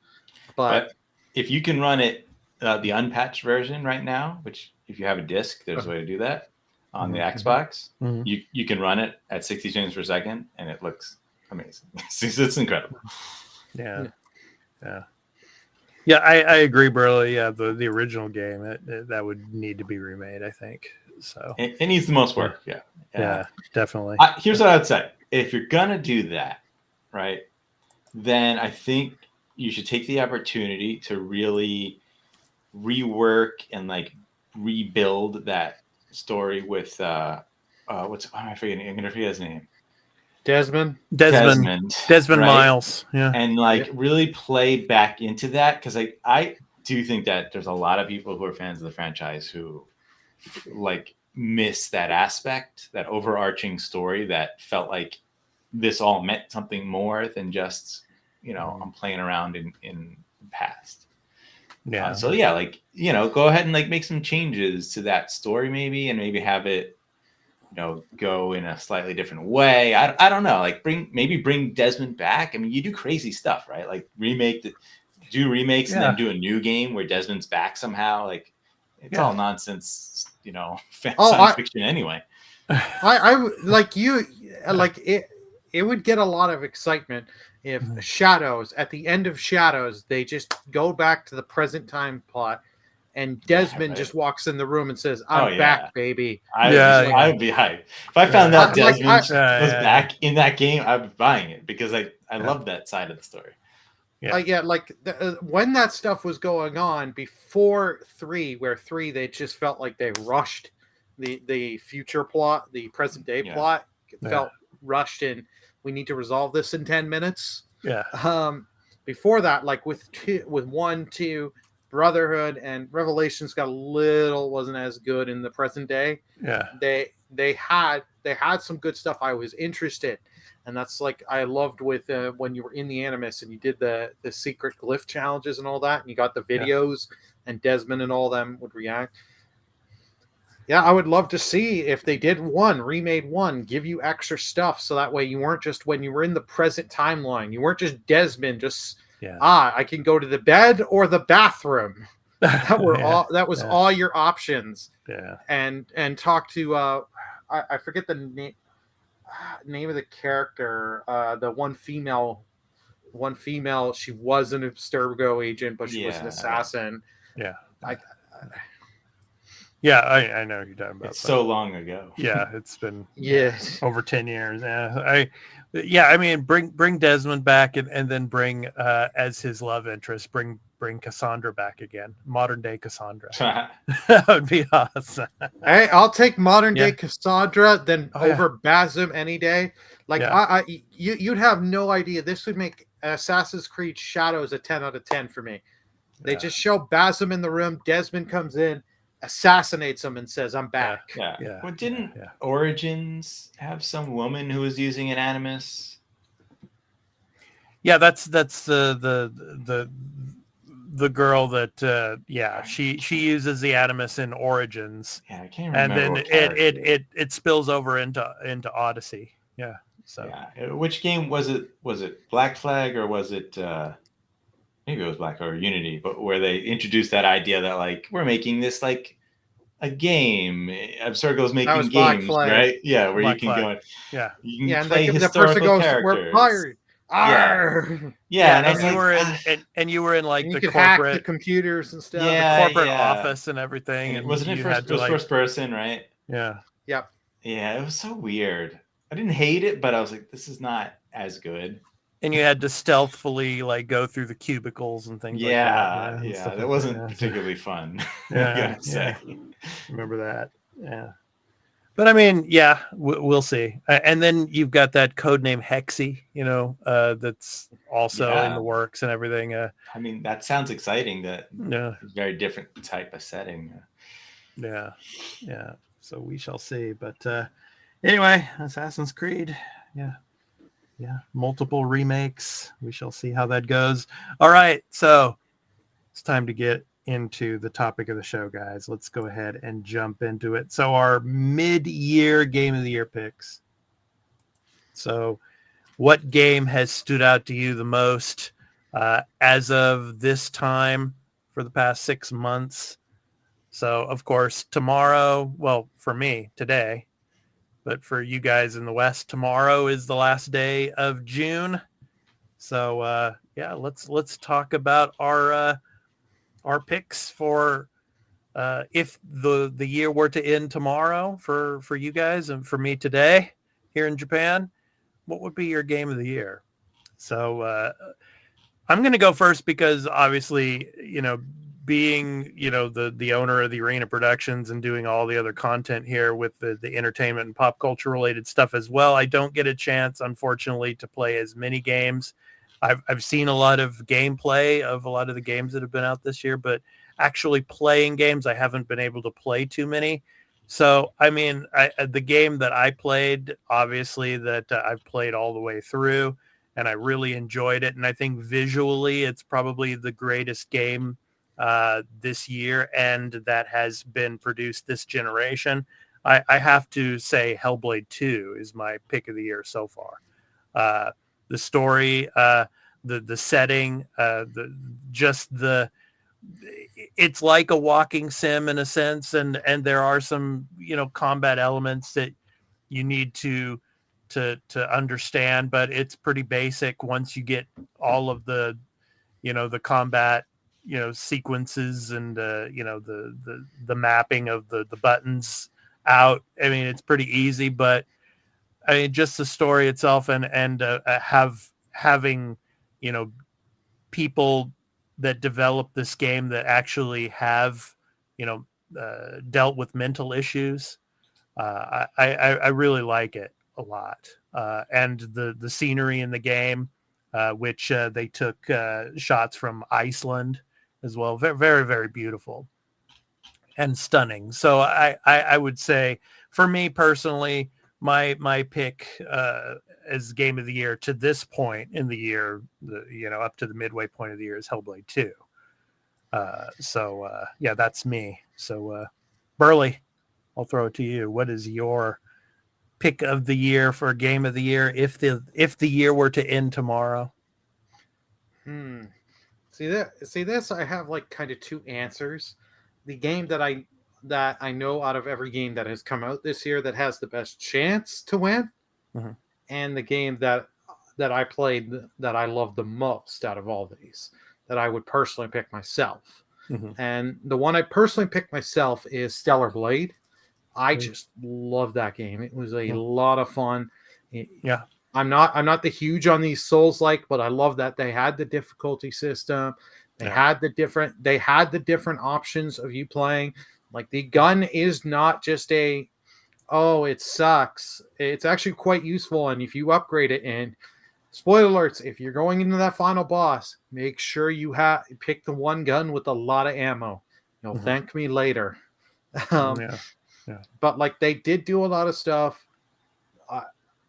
B: But
C: if you can run it, the unpatched version right now, which if you have a disc, there's a way to do that on the Xbox. You can run it at 60 frames per second, and it looks amazing. It's incredible.
A: Yeah. I agree, Burley. Yeah, the original game that would need to be remade, I think. So
C: it needs the most work.
A: Yeah, definitely.
C: Here's what I would say: if you're gonna do that, right, then I think you should take the opportunity to really rework and like rebuild that story with I'm forgetting. I'm gonna forget his name.
B: Desmond
C: right?
A: Miles. Yeah.
C: And really play back into that, because I do think that there's a lot of people who are fans of the franchise who like miss that aspect, that overarching story that felt like this all meant something more than just, I'm playing around in the past.
A: Yeah.
C: Go ahead and like make some changes to that story maybe, and maybe have it go in a slightly different way. I don't know. Like bring Desmond back. I mean, you do crazy stuff, right? Like do remakes and then do a new game where Desmond's back somehow. Like it's all nonsense, science fiction anyway.
B: I like you like it. It would get a lot of excitement if Shadows, at the end of Shadows, they just go back to the present time plot. And Desmond just walks in the room and says, "I'm back, baby."
C: I would be hyped. If I found out Desmond was back in that game, I'd be buying it, because I love that side of the story.
B: When that stuff was going on before 3, where 3 they just felt like they rushed the future plot, the present day plot felt rushed in. We need to resolve this in 10 minutes. Before that, like with 1, 2. Brotherhood and Revelations wasn't as good in the present day. They had some good stuff. I was interested, and that's like I loved with when you were in the Animus and you did the secret glyph challenges and all that, and you got the videos and Desmond and all them would react. I would love to see if they did remade 1, give you extra stuff, so that way you weren't just, when you were in the present timeline, you weren't just Desmond I can go to the bed or the bathroom. That was all your options. And talk to I forget the name of the character. The one female. She was an Abstergo agent, but she was an assassin.
A: I know who you're talking about.
C: It's so long ago.
A: It's been over 10 years. I mean, bring Desmond back, and then bring as his love interest, bring Cassandra back again, modern day Cassandra. That would be awesome.
B: Hey, I'll take modern day Cassandra than over Basim any day. Like you'd have no idea. This would make Assassin's Creed Shadows a 10 out of 10 for me. They just show Basim in the room. Desmond comes in, assassinates him, and says, "I'm back."
C: Yeah. Well, didn't Origins have some woman who was using an animus?
A: Yeah, that's the girl that she uses the animus in Origins.
C: Yeah, I can't remember.
A: And then it spills over into Odyssey. Yeah. So
C: which game was it? Was it Black Flag or was it maybe it was Black or Unity? But where they introduced that idea that like we're making this like a game. Abstergo's making games, right? Yeah, where
A: Black
C: you can
A: Flag.
C: go. You can play
B: the
C: historical
B: person goes,
C: characters.
B: "We're pirates."
A: And you were in like
B: and
A: the
B: you could
A: corporate
B: hack the computers and stuff.
A: the corporate office and everything. And
C: wasn't it first? It was first person, right?
A: Yeah.
B: Yep.
C: Yeah, it was so weird. I didn't hate it, but I was like, this is not as good.
A: And you had to stealthily like go through the cubicles and things like that.
C: Yeah, that wasn't particularly fun.
A: Yeah,
C: I gotta say.
A: Remember that. Yeah. But I mean, we'll see. And then you've got that codename Hexy, that's also in the works and everything.
C: I mean, that sounds exciting. That it's a very different type of setting.
A: Yeah. So we shall see. But anyway, Assassin's Creed. Yeah. Multiple remakes. We shall see how that goes. All right. So it's time to get into the topic of the show, guys. Let's go ahead and jump into it. So our mid-year game of the year picks. So what game has stood out to you the most as of this time for the past 6 months? So of course, tomorrow, well, for me today, but for you guys in the West, tomorrow is the last day of June. So let's talk about our picks for if the year were to end tomorrow for you guys and for me today here in Japan. What would be your game of the year? So I'm going to go first because obviously, being, the owner of the Arena Productions and doing all the other content here with the entertainment and pop culture related stuff as well, I don't get a chance, unfortunately, to play as many games. I've seen a lot of gameplay of a lot of the games that have been out this year, but actually playing games, I haven't been able to play too many. So, I mean, the game that I played, obviously, that I've played all the way through, and I really enjoyed it. And I think visually, it's probably the greatest game this year, and that has been produced this generation. I have to say Hellblade 2 is my pick of the year so far. The story, the setting, it's like a walking sim in a sense, and there are some combat elements that you need to understand, but it's pretty basic once you get all of the the combat sequences and the mapping of the buttons out. I mean, it's pretty easy, but I mean, just the story itself and having people that develop this game that actually have dealt with mental issues. I really like it a lot, and the scenery in the game, which they took shots from Iceland as well. Very, very, very beautiful and stunning. So I would say, for me personally, my pick as game of the year to this point in the year, up to the midway point of the year, is Hellblade 2. That's me. So Burley, I'll throw it to you. What is your pick of the year for game of the year if the year were to end tomorrow?
B: See this, I have like kind of two answers. The game that I know out of every game that has come out this year that has the best chance to win, and the game that I played that I love the most out of all these that I would personally pick myself. And the one I personally picked myself is Stellar Blade. I just love that game. It was a lot of fun. I'm not the huge on these Souls-like, but I love that they had the difficulty system. They had the different options of you playing. Like, the gun is not just it sucks. It's actually quite useful, and if you upgrade it, and spoiler alerts, if you're going into that final boss, make sure you pick the one gun with a lot of ammo. You'll thank me later.
A: Yeah.
B: But like they did do a lot of stuff.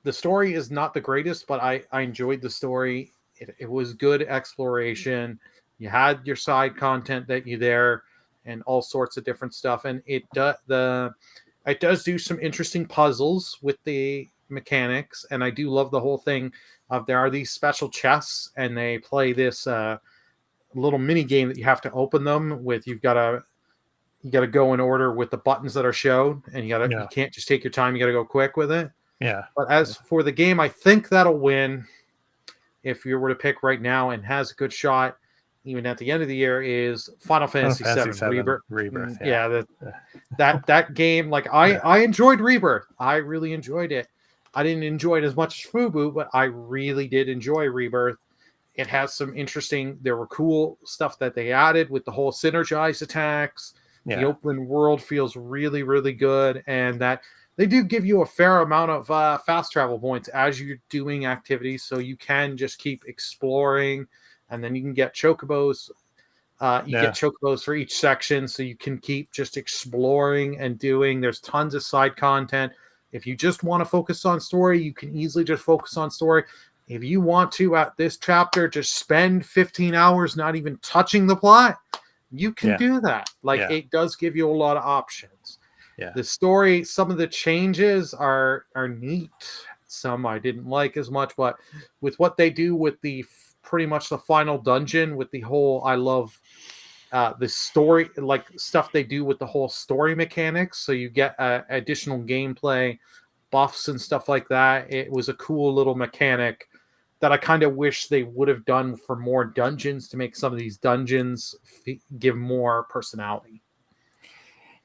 B: The story is not the greatest, but I enjoyed the story. It was good exploration. You had your side content that you there and all sorts of different stuff. And it does do some interesting puzzles with the mechanics. And I do love the whole thing of there are these special chests and they play this little mini game that you have to open them with. You got to go in order with the buttons that are shown, and you can't just take your time. You got to go quick with it.
A: Yeah.
B: But as for the game, I think that'll win if you were to pick right now and has a good shot, even at the end of the year, is Final Fantasy VII Rebirth. Yeah, that game, like I enjoyed Rebirth. I really enjoyed it. I didn't enjoy it as much as FUBU, but I really did enjoy Rebirth. It has some interesting, there were cool stuff that they added with the whole synergized attacks. Yeah. The open world feels really, really good. And that they do give you a fair amount of fast travel points as you're doing activities. So you can just keep exploring, and then you can get chocobos. Get chocobos for each section. So you can keep just exploring and doing. There's tons of side content. If you just want to focus on story, you can easily just focus on story. If you want to, at this chapter, just spend 15 hours not even touching the plot, you can do that. It does give you a lot of options. Yeah. The story, some of the changes are neat. Some I didn't like as much, but with what they do with pretty much the final dungeon, with the whole, I love the story, like stuff they do with the whole story mechanics. So you get additional gameplay buffs and stuff like that. It was a cool little mechanic that I kind of wish they would have done for more dungeons to make some of these dungeons give more personality.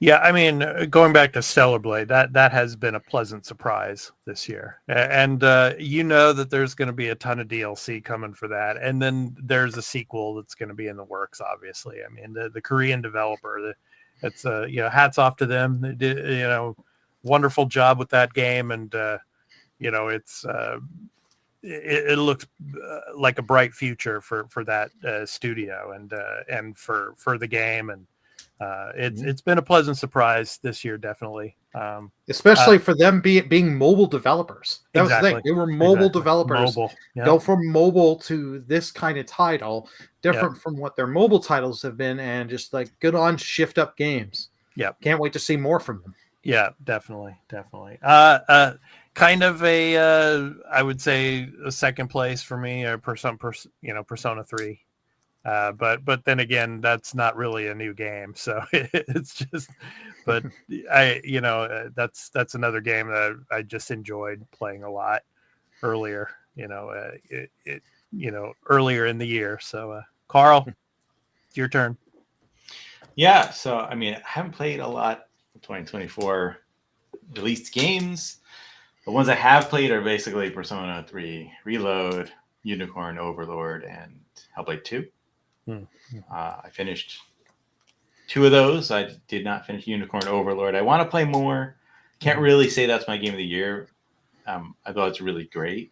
A: Yeah, I mean, going back to Stellar Blade, that has been a pleasant surprise this year. And you know that there's going to be a ton of DLC coming for that. And then there's a sequel that's going to be in the works, obviously. I mean, the Korean developer, it's hats off to them. They did, wonderful job with that game. And, it's it looks like a bright future for that studio and for the game. And it's been a pleasant surprise this year, definitely.
B: Especially for them being mobile developers. That was the thing. They were mobile developers. Go from mobile to this kind of title, different from what their mobile titles have been, and just like good on Shift Up Games.
A: Yeah.
B: Can't wait to see more from them.
A: Yeah, definitely. Kind of I would say a second place for me, Persona 3. But then again, that's not really a new game, so it's just. But that's another game that I just enjoyed playing a lot earlier. Earlier in the year. So, Carl, it's your turn.
C: Yeah. So I mean, I haven't played a lot of 2024 released games. The ones I have played are basically Persona 3 Reload, Unicorn Overlord, and Hellblade 2. I finished 2 of those. I did not finish Unicorn Overlord. I want to play more. Can't really say that's my game of the year. I thought it's really great.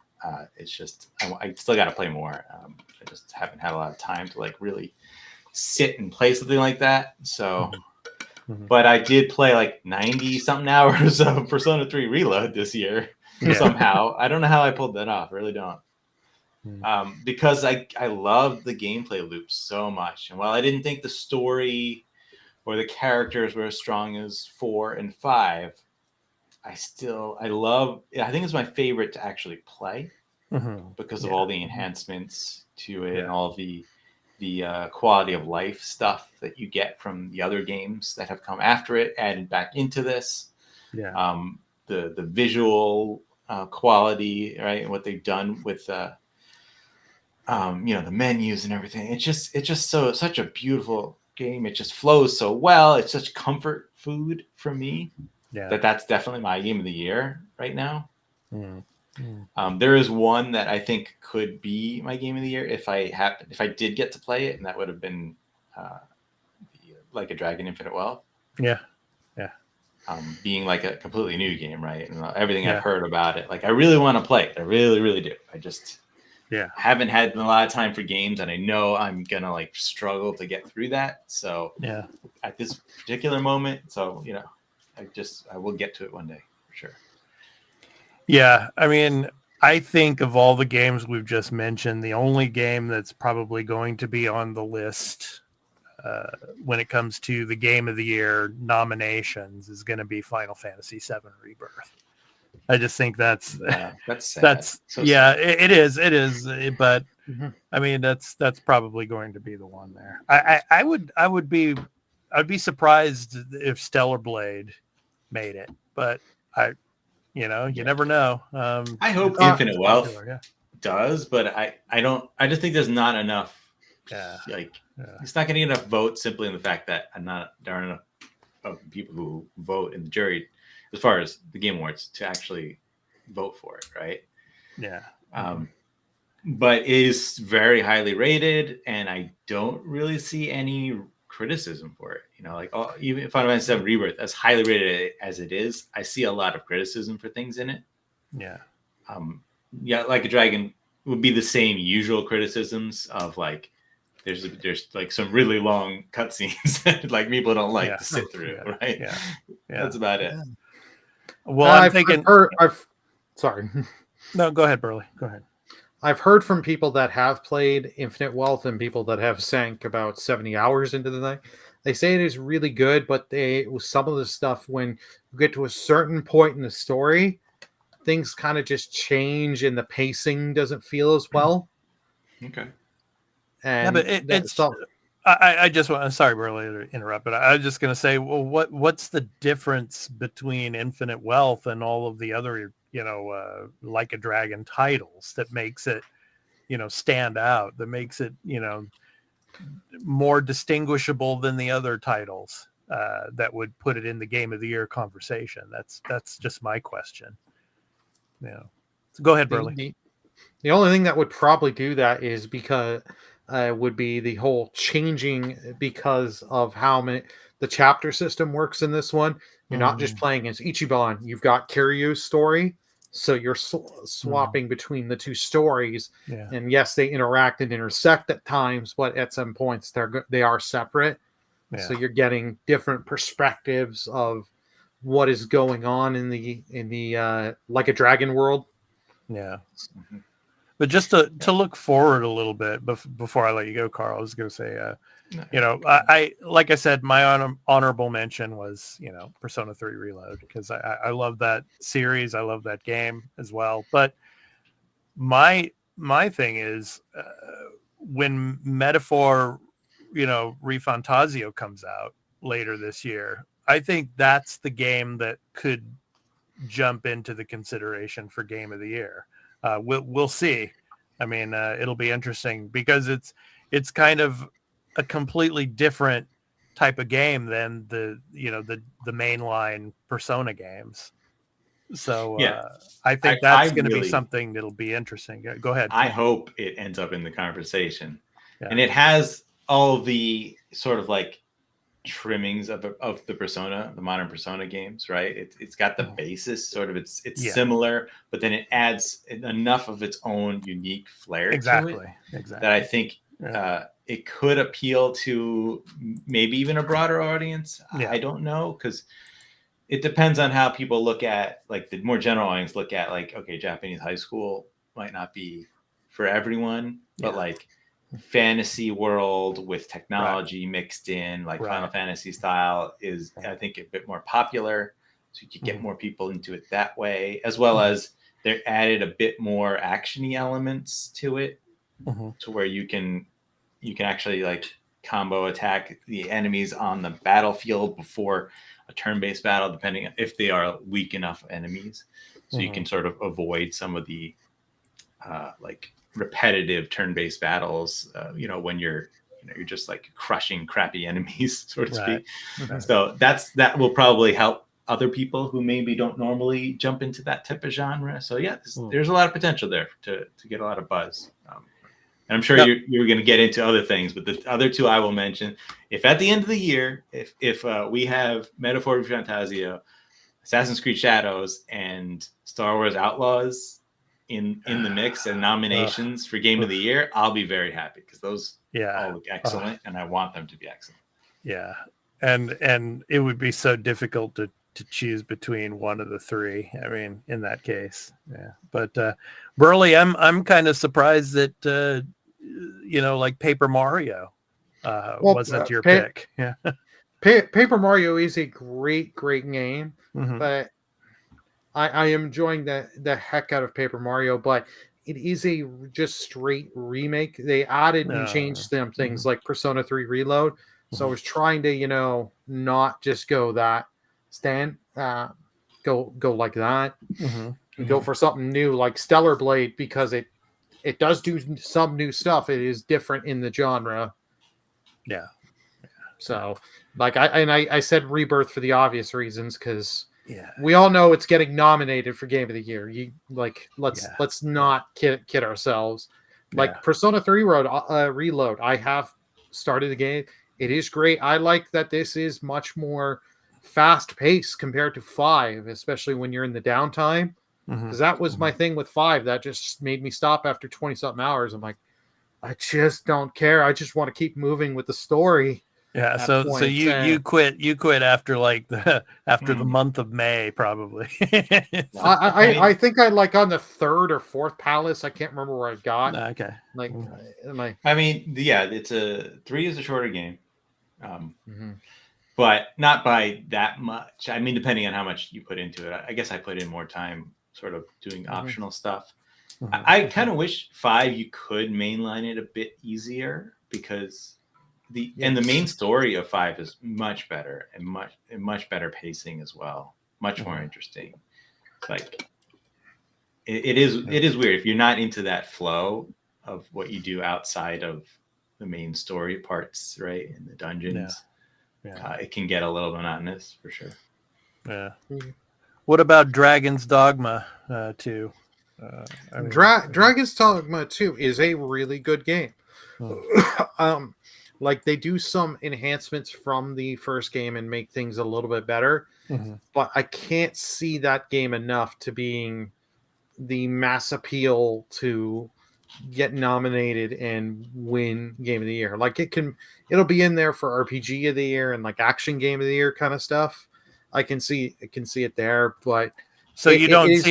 C: It's just I still got to play more. I just haven't had a lot of time to really sit and play something like that. So, but I did play 90 something hours of Persona 3 Reload this year somehow. I don't know how I pulled that off. I really don't. Because I loved the gameplay loop so much. And while I didn't think the story or the characters were as strong as 4 and 5, I think it's my favorite to actually play because of all the enhancements to it and all the quality of life stuff that you get from the other games that have come after it, added back into this. Yeah. The visual quality, right, and what they've done with the menus and everything. It's just such a beautiful game. It just flows so well. It's such comfort food for me. Yeah. That's definitely my game of the year right now. There is one that I think could be my game of the year if I did get to play it, and that would have been Like a Dragon Infinite Wealth.
A: Yeah.
C: Being like a completely new game, right? And everything I've heard about it, I really want to play it. I really, really do. I just
A: Yeah.
C: haven't had a lot of time for games, and I know I'm gonna like struggle to get through that. So
A: Yeah.
C: at this particular moment, so I will get to it one day for sure.
A: Yeah, I mean, I think of all the games we've just mentioned, the only game that's probably going to be on the list when it comes to the Game of the Year nominations is going to be Final Fantasy VII Rebirth. I just think that's
C: sad.
A: that's
C: So
A: yeah,
C: sad.
A: it is, but
B: Mm-hmm.
A: I mean that's probably going to be the one there. I'd be surprised if Stellar Blade made it, but you never know.
C: I hope
A: it's
C: Infinite Wealth
A: popular, yeah.
C: does, but I don't. I just think there's not enough.
A: Yeah.
C: It's not getting enough votes simply in the fact that there aren't enough of people who vote in the jury, as far as the Game Awards, to actually vote for it, right?
A: Yeah.
C: But it is very highly rated, and I don't really see any criticism for it. Even Final Fantasy VII Rebirth, as highly rated as it is, I see a lot of criticism for things in it.
A: Yeah.
C: Like a Dragon would be the same usual criticisms of like there's like some really long cutscenes that like people don't like to sit through, right?
A: Yeah.
C: That's about it.
A: Well, I'm thinking.
B: Sorry.
A: No, go ahead, Burley. Go ahead.
B: I've heard from people that have played Infinite Wealth and people that have sank about 70 hours into the thing. They say it is really good, but some of the stuff, when you get to a certain point in the story, things kind of just change and the pacing doesn't feel as well.
C: Okay.
B: And
A: but I just want. Sorry, Burley, to interrupt, but I was just going to say, well, what's the difference between Infinite Wealth and all of the other, Like a Dragon titles that makes it, stand out, that makes it, more distinguishable than the other titles that would put it in the Game of the Year conversation? That's just my question. So go ahead, Burley.
B: The only thing that would probably do that is because would be the whole changing because of how the chapter system works in this one. You're not just playing as Ichiban. You've got Kiryu's story. So you're swapping between the two stories.
A: Yeah.
B: And yes, they interact and intersect at times, but at some points they are separate. Yeah. So you're getting different perspectives of what is going on in the Like a Dragon world.
A: Yeah. But just to look forward a little bit before I let you go, Carl, I was going to say, I like I said, my honorable mention was, Persona 3 Reload, because I love that series. I love that game as well. But my thing is when Metaphor, ReFantazio comes out later this year, I think that's the game that could jump into the consideration for Game of the Year. We'll see. I mean, it'll be interesting because it's kind of a completely different type of game than the mainline Persona games. So I think that's going to be something that'll be interesting. Go ahead.
C: I hope it ends up in the conversation, and it has all the sort of like trimmings of the Persona, the modern Persona games, right? It's got the basis, sort of. It's similar, but then it adds enough of its own unique flair to it that I think it could appeal to maybe even a broader audience. I don't know, because it depends on how people look at, like, the more general audience look at, like, okay, Japanese high school might not be for everyone, but like fantasy world with technology mixed in, like Final Fantasy style, is I think a bit more popular, so you could get more people into it that way, as well as they added a bit more actiony elements to it, to where you can actually like combo attack the enemies on the battlefield before a turn-based battle, depending on if they are weak enough enemies, so you can sort of avoid some of the like repetitive turn-based battles, when you're just like crushing crappy enemies, so to speak. So that will probably help other people who maybe don't normally jump into that type of genre. So there's a lot of potential there to get a lot of buzz. And I'm sure you're going to get into other things, but the other two I will mention, if at the end of the year, if we have Metaphor Fantasio, Assassin's Creed Shadows, and Star Wars Outlaws in the mix and nominations for Game of the Year, I'll be very happy because those all look excellent, and I want them to be excellent.
A: Yeah, and it would be so difficult to choose between one of the three. I mean, in that case, yeah. But Burley, I'm kind of surprised that like Paper Mario wasn't your pick. Yeah,
B: Paper Mario is a great game,
A: mm-hmm.
B: but I am enjoying the heck out of Paper Mario, but it is a just straight remake. They added and changed some things like Persona 3 Reload. So I was trying to, not just go that go like that, and go for something new like Stellar Blade, because it does do some new stuff. It is different in the genre.
A: Yeah.
B: So I said Rebirth for the obvious reasons, because we all know it's getting nominated for Game of the Year. Let's not kid ourselves. Like Persona 3 Reload, I have started the game. It is great. I like that this is much more fast-paced compared to 5, especially when you're in the downtime. Because that was my thing with 5. That just made me stop after 20-something hours. I'm like, I just don't care. I just want to keep moving with the story.
A: Yeah, so you quit after the month of May, probably.
B: I think I on the 3rd or 4th palace. I can't remember where I got.
A: Okay.
C: It's 3 is a shorter game, but not by that much. I mean, depending on how much you put into it. I guess I put in more time, sort of doing optional stuff. I kind of wish 5 you could mainline it a bit easier, because the main story of 5 is much better and much better pacing as well, much more interesting. Like it is weird if you're not into that flow of what you do outside of the main story parts, right? In the dungeons, it can get a little monotonous for sure.
A: Yeah. What about Dragon's Dogma 2?
B: Dragon's Dogma 2 is a really good game. Like, they do some enhancements from the first game and make things a little bit better, but I can't see that game enough to being the mass appeal to get nominated and win Game of the Year. Like, it'll be in there for RPG of the Year and like Action Game of the Year kind of stuff. I can see it there, but
A: so you don't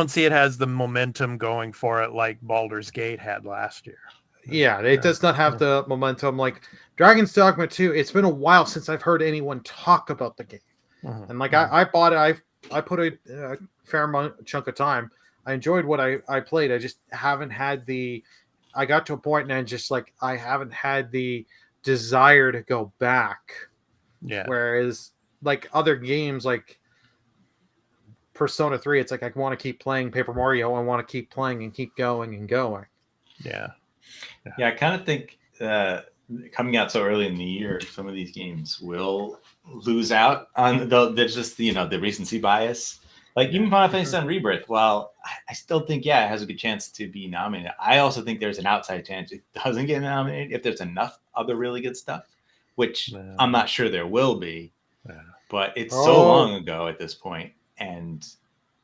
A: see it has the momentum going for it like Baldur's Gate had last year.
B: Yeah, it does not have the momentum like Dragon's Dogma 2. It's been a while since I've heard anyone talk about the game. And like I bought it, I put a fair chunk of time. I enjoyed what I played. I just haven't had I got to a point and I'm just like, I haven't had the desire to go back.
A: Yeah.
B: Whereas like other games like Persona 3, it's like I want to keep playing Paper Mario. I want to keep playing and keep going and going.
A: Yeah.
C: Yeah, I kind of think coming out so early in the year, some of these games will lose out on there's just the recency bias. Like even Final Fantasy VII Rebirth, while I still think it has a good chance to be nominated, I also think there's an outside chance it doesn't get nominated if there's enough other really good stuff, which I'm not sure there will be. But it's so long ago at this point, and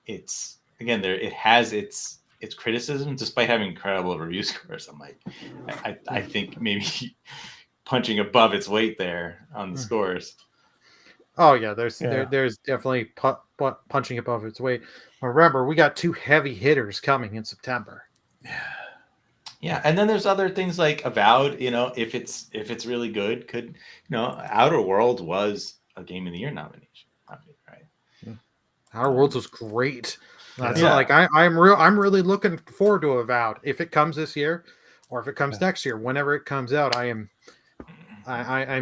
C: it's again it has its criticism despite having incredible review scores. I'm like, I think maybe punching above its weight there on the scores.
B: Oh yeah, there's definitely punching above its weight. Remember, we got 2 heavy hitters coming in September.
C: Yeah, and then there's other things like Avowed. If it's really good, could Outer Worlds was a Game of the Year nomination, right?
B: Outer Worlds was great. That's like I'm really looking forward to Avowed if it comes this year, or if it comes next year. Whenever it comes out, I'm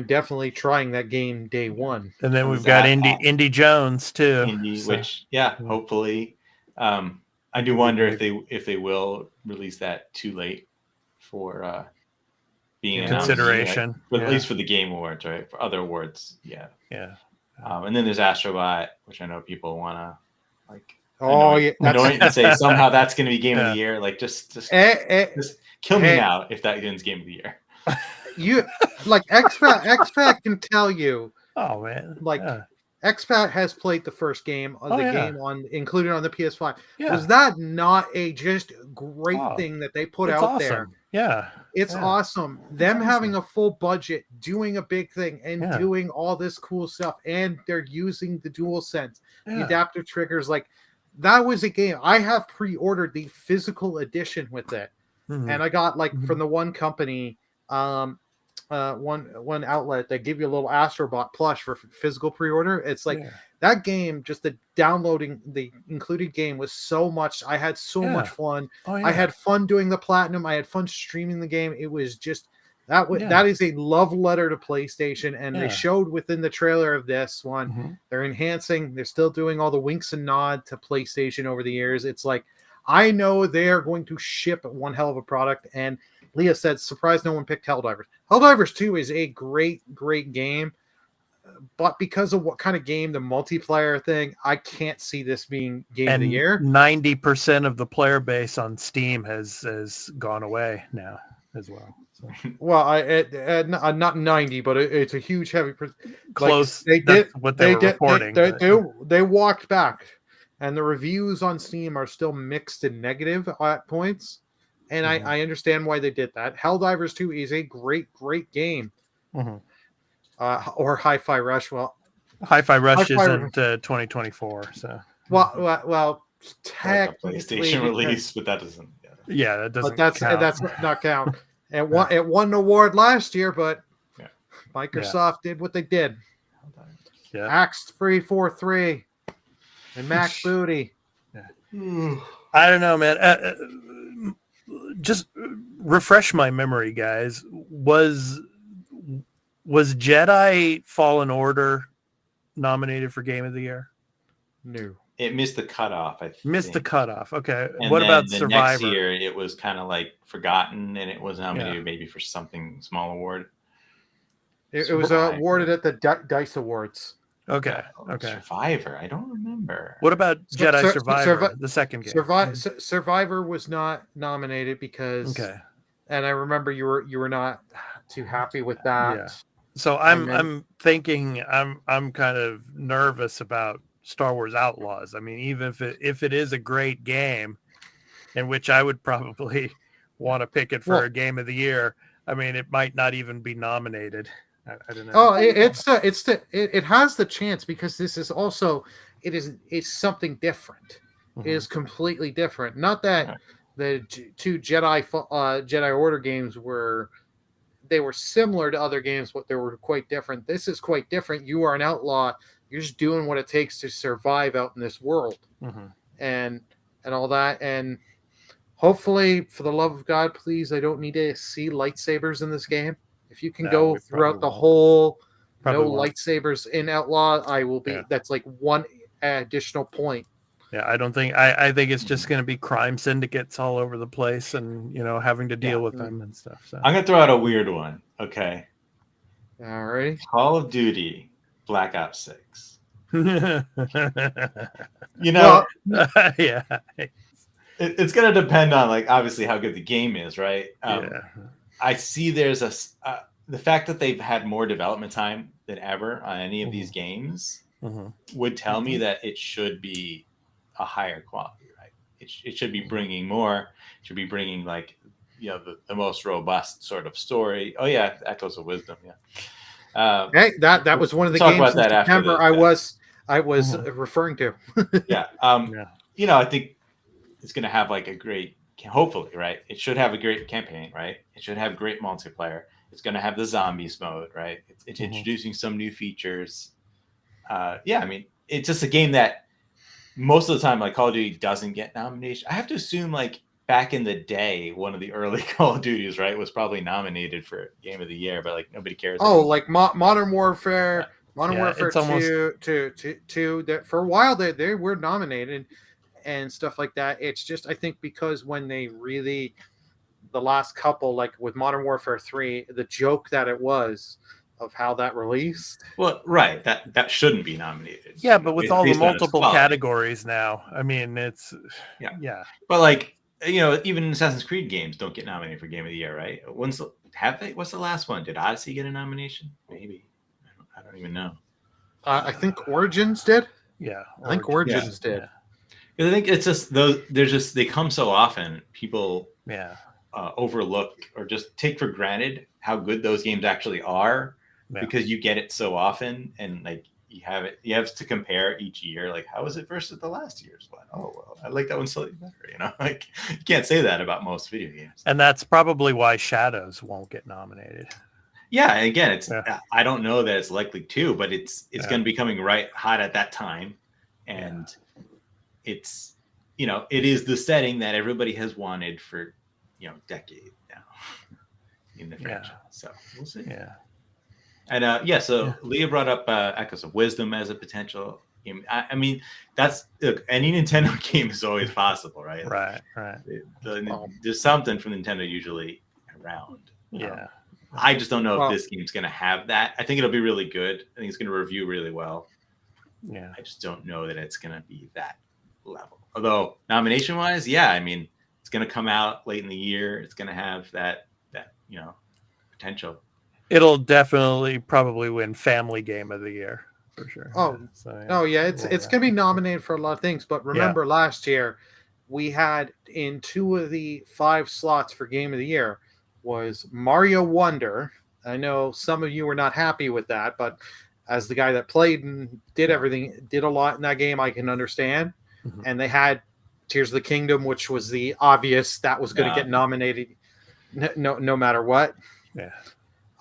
B: definitely trying that game day one.
A: And then we've got Indy Jones too,
C: which hopefully. I do wonder if they will release that too late for being
A: consideration,
C: at least for the Game Awards, right? For other awards, yeah. And then there's Astrobot, which I know people want to like. Annoying to say somehow that's going to be Game of the Year. Like just kill me now if that wins Game of the Year.
B: You like X-Pac can tell you.
A: Oh man,
B: like Expat has played the first game of the game included on the PS5.
A: Yeah.
B: Was that not a just great thing that they put out there?
A: Yeah.
B: It's awesome. Them having a full budget, doing a big thing, and doing all this cool stuff, and they're using the DualSense, the adaptive triggers. Like, that was a game. I have pre-ordered the physical edition with it, and I got from the one company, one outlet that give you a little Astrobot plush for physical pre-order. It's like that game, just the downloading the included game was so much. I had so much fun. I had fun doing the platinum. I had fun streaming the game. It was just that is a love letter to PlayStation, and they showed within the trailer of this one, they're enhancing. They're still doing all the winks and nod to PlayStation over the years. It's like, I know they are going to ship one hell of a product. And Leah said, surprised no one picked Helldivers. Helldivers 2 is a great, great game. But because of what kind of game, the multiplayer thing, I can't see this being game of the year.
A: 90% of the player base on Steam has gone away now as well. So.
B: Well, not 90, but it's a huge heavy.
A: Close. They did what they were reporting.
B: They walked back, and the reviews on Steam are still mixed and negative at points. And I understand why they did that. Helldivers 2 is a great, great game. Or Hi-Fi Rush. Well,
A: Hi-Fi Rush isn't 2024, so.
B: Well, technically,
C: PlayStation release, but that doesn't.
A: Yeah, that doesn't.
B: But that's not count. It won an award last year, but Microsoft did what they did.
A: Yeah.
B: Axe 343 and Mac Booty.
A: I don't know, man. Just refresh my memory, guys. Was Jedi Fallen Order nominated for Game of the Year?
B: No.
C: It missed the cutoff. I think.
A: Missed the cutoff. Okay.
C: And
A: what about
C: the
A: Survivor?
C: Next year, it was kind of like forgotten, and it was nominated maybe for something small award.
B: It was awarded at the DICE Awards.
A: Okay. Okay.
C: Survivor. I don't remember.
A: What about Jedi Survivor, the second game?
B: Survivor was not nominated because. Okay. And I remember you were not too happy with that.
A: Yeah. So I'm thinking I'm kind of nervous about Star Wars Outlaws. I mean, even if it is a great game, in which I would probably want to pick it for a Game of the Year, I mean, it might not even be nominated. I don't know.
B: Oh, it has the chance because this is also it's something different. It is completely different. Not that the two Jedi Order games were similar to other games, but they were quite different. This is quite different. You are an outlaw. You're just doing what it takes to survive out in this world, and all that. And hopefully, for the love of God, please, I don't need to see lightsabers in this game. If you can go throughout the whole lightsabers in Outlaw, I will be. That's like one additional point.
A: Yeah, I don't think. I think it's just going to be crime syndicates all over the place, and having to deal with them and stuff. So
C: I'm going to throw out a weird one. Okay.
B: All right.
C: Call of Duty Black Ops 6.
A: Yeah.
C: It's going to depend on obviously how good the game is, right? I see there's the fact that they've had more development time than ever on any of these games would tell me that it should be a higher quality, right? It should be bringing more. It should be bringing the most robust sort of story. Oh yeah, Echoes of Wisdom. Yeah.
B: That was one of the games in September I was referring to.
C: I think it's going to have a great, hopefully, right? It should have a great campaign, right? It should have great multiplayer. It's going to have the zombies mode, right? It's introducing some new features. I mean, it's just a game that most of the time, Call of Duty doesn't get nomination. I have to assume, back in the day, one of the early Call of Duties, right, was probably nominated for Game of the Year, but nobody cares.
B: Oh, Modern Warfare, Modern Warfare 2, that for a while they were nominated and stuff like that. It's just, I think, because when they really, the last couple, with Modern Warfare 3, the joke that it was of how that released. Well,
C: right. That shouldn't be nominated.
A: Yeah, but with all the multiple categories now, I mean, it's
C: But even Assassin's Creed games don't get nominated for Game of the Year, right? What's the last one? Did Odyssey get a nomination? Maybe. I don't even know.
B: I think Origins did.
A: Yeah,
B: I think Origins did.
C: I think it's just they come so often. People overlook or just take for granted how good those games actually are because you get it so often, and like you have to compare each year. Like, how is it versus the last year's one? Oh well, I like that one slightly better. You know, like you can't say that about most video games.
A: And that's probably why Shadows won't get nominated.
C: Yeah, again, it's I don't know that it's likely to, but it's going to be coming right hot at that time, and it's it is the setting that everybody has wanted for decade now in the franchise. So we'll see.
A: Yeah,
C: and so Leah brought up Echoes of Wisdom as a potential game. I mean, that's any Nintendo game is always possible, right?
A: Right.
C: There's something from Nintendo usually around.
A: Yeah.
C: I just don't know if this game's going to have that. I think it'll be really good. I think it's going to review really well.
A: Yeah.
C: I just don't know that it's going to be that level. Although nomination-wise, I mean, it's going to come out late in the year. It's going to have that potential.
A: It'll definitely probably win Family Game of the Year for sure.
B: It's going to be nominated for a lot of things. But remember, last year we had in 2 of the 5 slots for Game of the Year was Mario Wonder. I know some of you were not happy with that, but as the guy that played and did a lot in that game, I can understand. Mm-hmm. And they had Tears of the Kingdom, which was the obvious that was going to get nominated no matter what.
A: Yeah.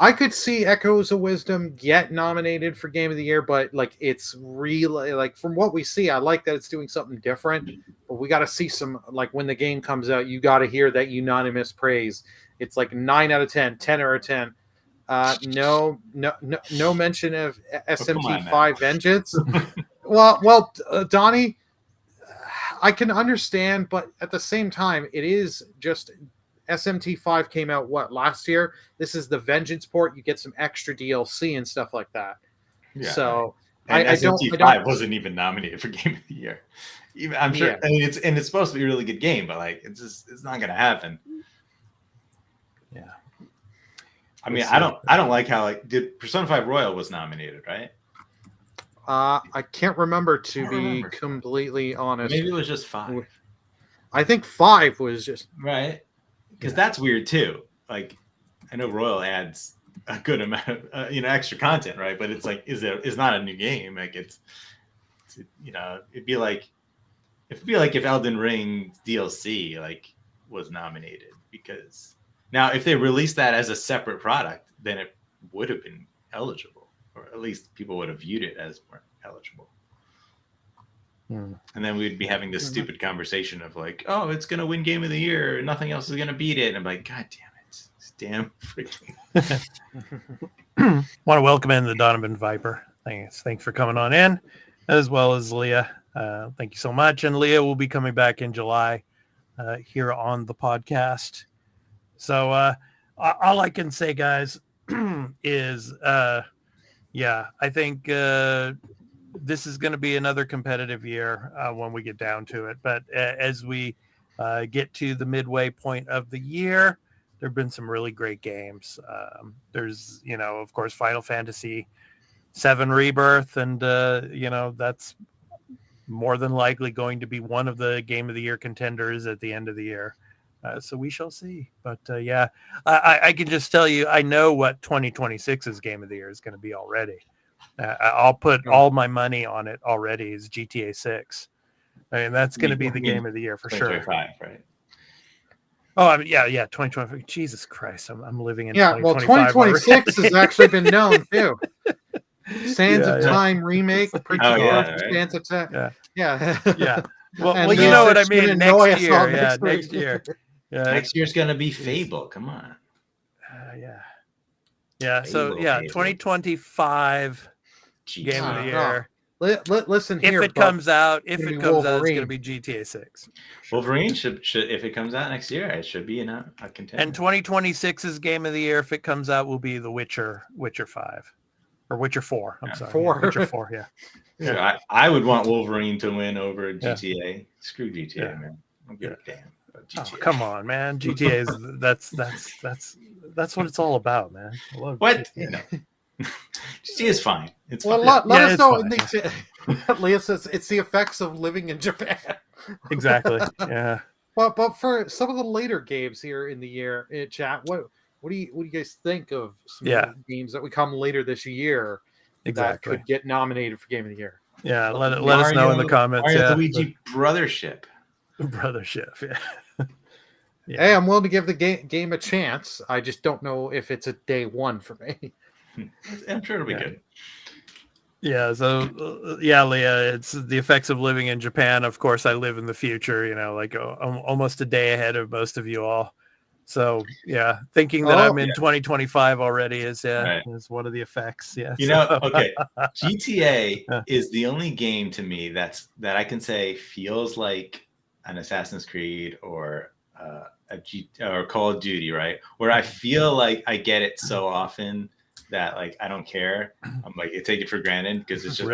B: I could see Echoes of Wisdom get nominated for Game of the Year, but like it's really like from what we see, I like that it's doing something different. But we got to see some like when the game comes out, you got to hear that unanimous praise. It's like 9 out of 10, 10 out of 10. No mention of SMT5 Vengeance. well, Donnie, I can understand, but at the same time, it is just SMT5 came out last year. This is the Vengeance port. You get some extra DLC and stuff like that. Yeah. So
C: and SMT5 wasn't even nominated for Game of the Year. I'm sure. Yeah. I mean, it's supposed to be a really good game, but like it's not going to happen.
A: Yeah.
C: I mean, I don't like how did Persona 5 Royal was nominated, right?
B: I can't remember completely honest.
C: Maybe it was just 5.
B: I think 5 was just
C: right. Because that's weird too. Like, I know Royal adds a good amount of extra content, right? But it's like, it's not a new game. Like it'd be like if Elden Ring DLC was nominated, because now if they released that as a separate product, then it would have been eligible, or at least people would have viewed it as more eligible. And then we'd be having this stupid conversation of like, oh, it's going to win Game of the Year. Nothing else is going to beat it. And I'm like, God damn it. It's damn freaking.
A: Want to welcome in the Donovan Viper. Thanks for coming on in, as well as Leah. Thank you so much. And Leah will be coming back in July here on the podcast. So all I can say, guys, is, I think this is going to be another competitive year when we get down to it. But as we get to the midway point of the year, there have been some really great games. There's, of course, Final Fantasy VII Rebirth, and, that's more than likely going to be one of the Game of the Year contenders at the end of the year. So we shall see. But, I can just tell you, I know what 2026's Game of the Year is going to be already. I'll put all my money on it already. Is GTA 6. I mean, that's going to be the Game of the Year for sure.
C: 2025, right?
A: Oh, I mean, 2025. Jesus Christ, I'm living in
B: 2025. Well, 2026 has actually been known too. Sands of Time remake. Sands of Time.
A: Yeah. Well, you know what I mean. Next year. Yeah, next year. Yeah,
C: next year's going to be Fable. Come on.
A: Yeah. So 2025 Game of the Year.
B: Listen here.
A: If it comes out, it's going to be GTA 6.
C: Wolverine should if it comes out next year, it should be a contender.
A: And 2026's Game of the Year, if it comes out, will be the Witcher 5 or Witcher 4. I'm sorry,
B: 4.
A: Witcher 4. Yeah.
C: So I would want Wolverine to win over GTA. Yeah. Screw GTA, man. I don't give a damn about GTA.
A: Oh, come on, man. GTA is that's what it's all about, man.
C: What? GT is fine. It's
B: Well,
C: fine.
B: let us
A: it's
B: know.
A: fine.
B: Leah says it's the effects of living in Japan.
A: Exactly. Yeah.
B: But for some of the later games here in the year, chat, what do you guys think of some of the games that would come later this year that
A: Exactly.
B: could get nominated for Game of the Year?
A: Yeah. Let us know in the comments.
C: Mario Luigi Brothership.
A: Brothership. Yeah. Yeah.
B: Hey, I'm willing to give the game a chance. I just don't know if it's a day one for me.
C: I'm sure it'll be good.
A: Yeah. So, Leah, it's the effects of living in Japan. Of course, I live in the future, like I'm almost a day ahead of most of you all. So, yeah, thinking that I'm in 2025 already is one of the effects. Yeah.
C: Okay. GTA is the only game to me that I can say feels like an Assassin's Creed or or Call of Duty, right? Where I feel like I get it so often that like I don't care. I'm like I take it for granted because it's just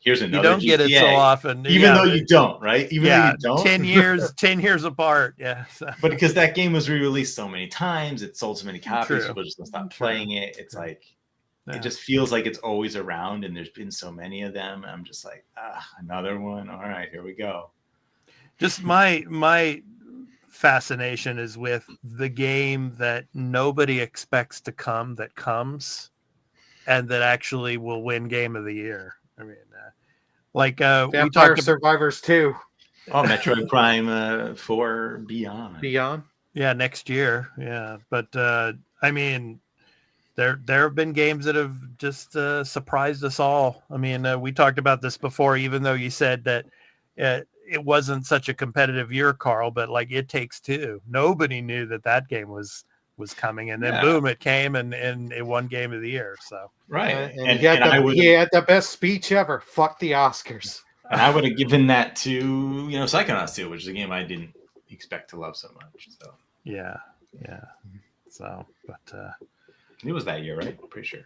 C: here's another.
A: You don't
C: GTA,
A: get it so often,
C: even though you don't, right? Even though you don't.
A: 10 years apart, yeah. So.
C: But because that game was re-released so many times, it sold so many copies, people just don't stop playing it. It's like it just feels like it's always around, and there's been so many of them. I'm just like, another one. All right, here we go.
A: Just my fascination is with the game that nobody expects to come that comes and that actually will win Game of the Year. I mean,
B: Vampire Survivors 2.
C: Oh, Metroid Prime 4 Beyond.
A: Yeah, next year. Yeah, but I mean, there have been games that have just surprised us all. I mean, we talked about this before, even though you said that it wasn't such a competitive year, Carl, but like It Takes Two. Nobody knew that game was coming, and then boom, it came and it won Game of the Year. So
C: right,
B: and he had the best speech ever. Fuck the Oscars.
C: And I would have given that to Psychonauts 2, which is a game I didn't expect to love so much. So
A: yeah. So, but
C: it was that year, right? I'm pretty sure.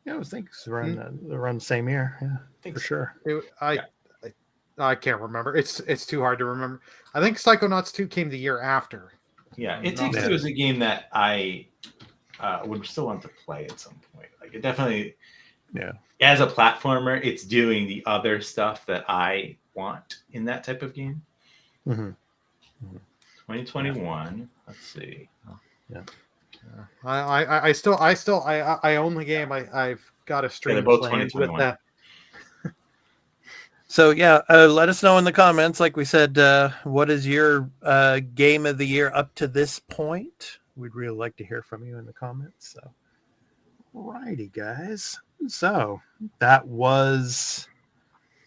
A: Yeah, I was thinking around the same year. Yeah, for sure.
B: I can't remember. It's too hard to remember. I think Psychonauts 2 came the year after.
C: Yeah, It Takes Two is a game that I would still want to play at some point. Like it definitely, as a platformer, it's doing the other stuff that I want in that type of game. 2021. Let's see.
B: I own the game. I've got a stream planned with that.
A: So let us know in the comments. Like we said, what is your Game of the Year up to this point? We'd really like to hear from you in the comments. So, alrighty, guys. So that was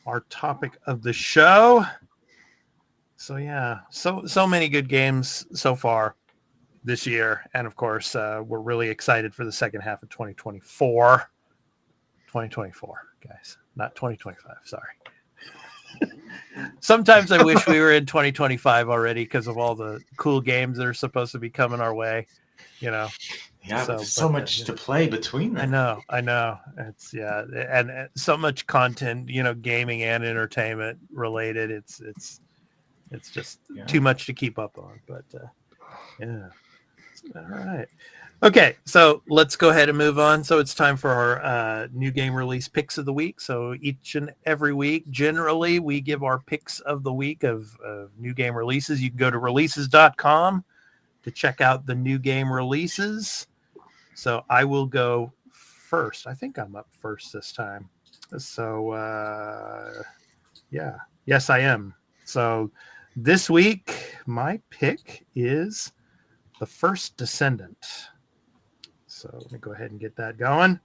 A: our topic of the show. So so many good games so far this year, and of course, we're really excited for the second half of 2024. 2024, guys, not 2025. Sorry. Sometimes I wish we were in 2025 already because of all the cool games that are supposed to be coming our way.
C: Yeah, but there's so much to play between them.
A: I know. It's and so much content, gaming and entertainment related. It's just too much to keep up on. But all right. Okay, so let's go ahead and move on. So it's time for our new game release picks of the week. So each and every week, generally, we give our picks of the week of new game releases. You can go to releases.com to check out the new game releases. So I will go first. I think I'm up first this time. So, yes, I am. So this week, my pick is The First Descendant. So let me go ahead and get that going.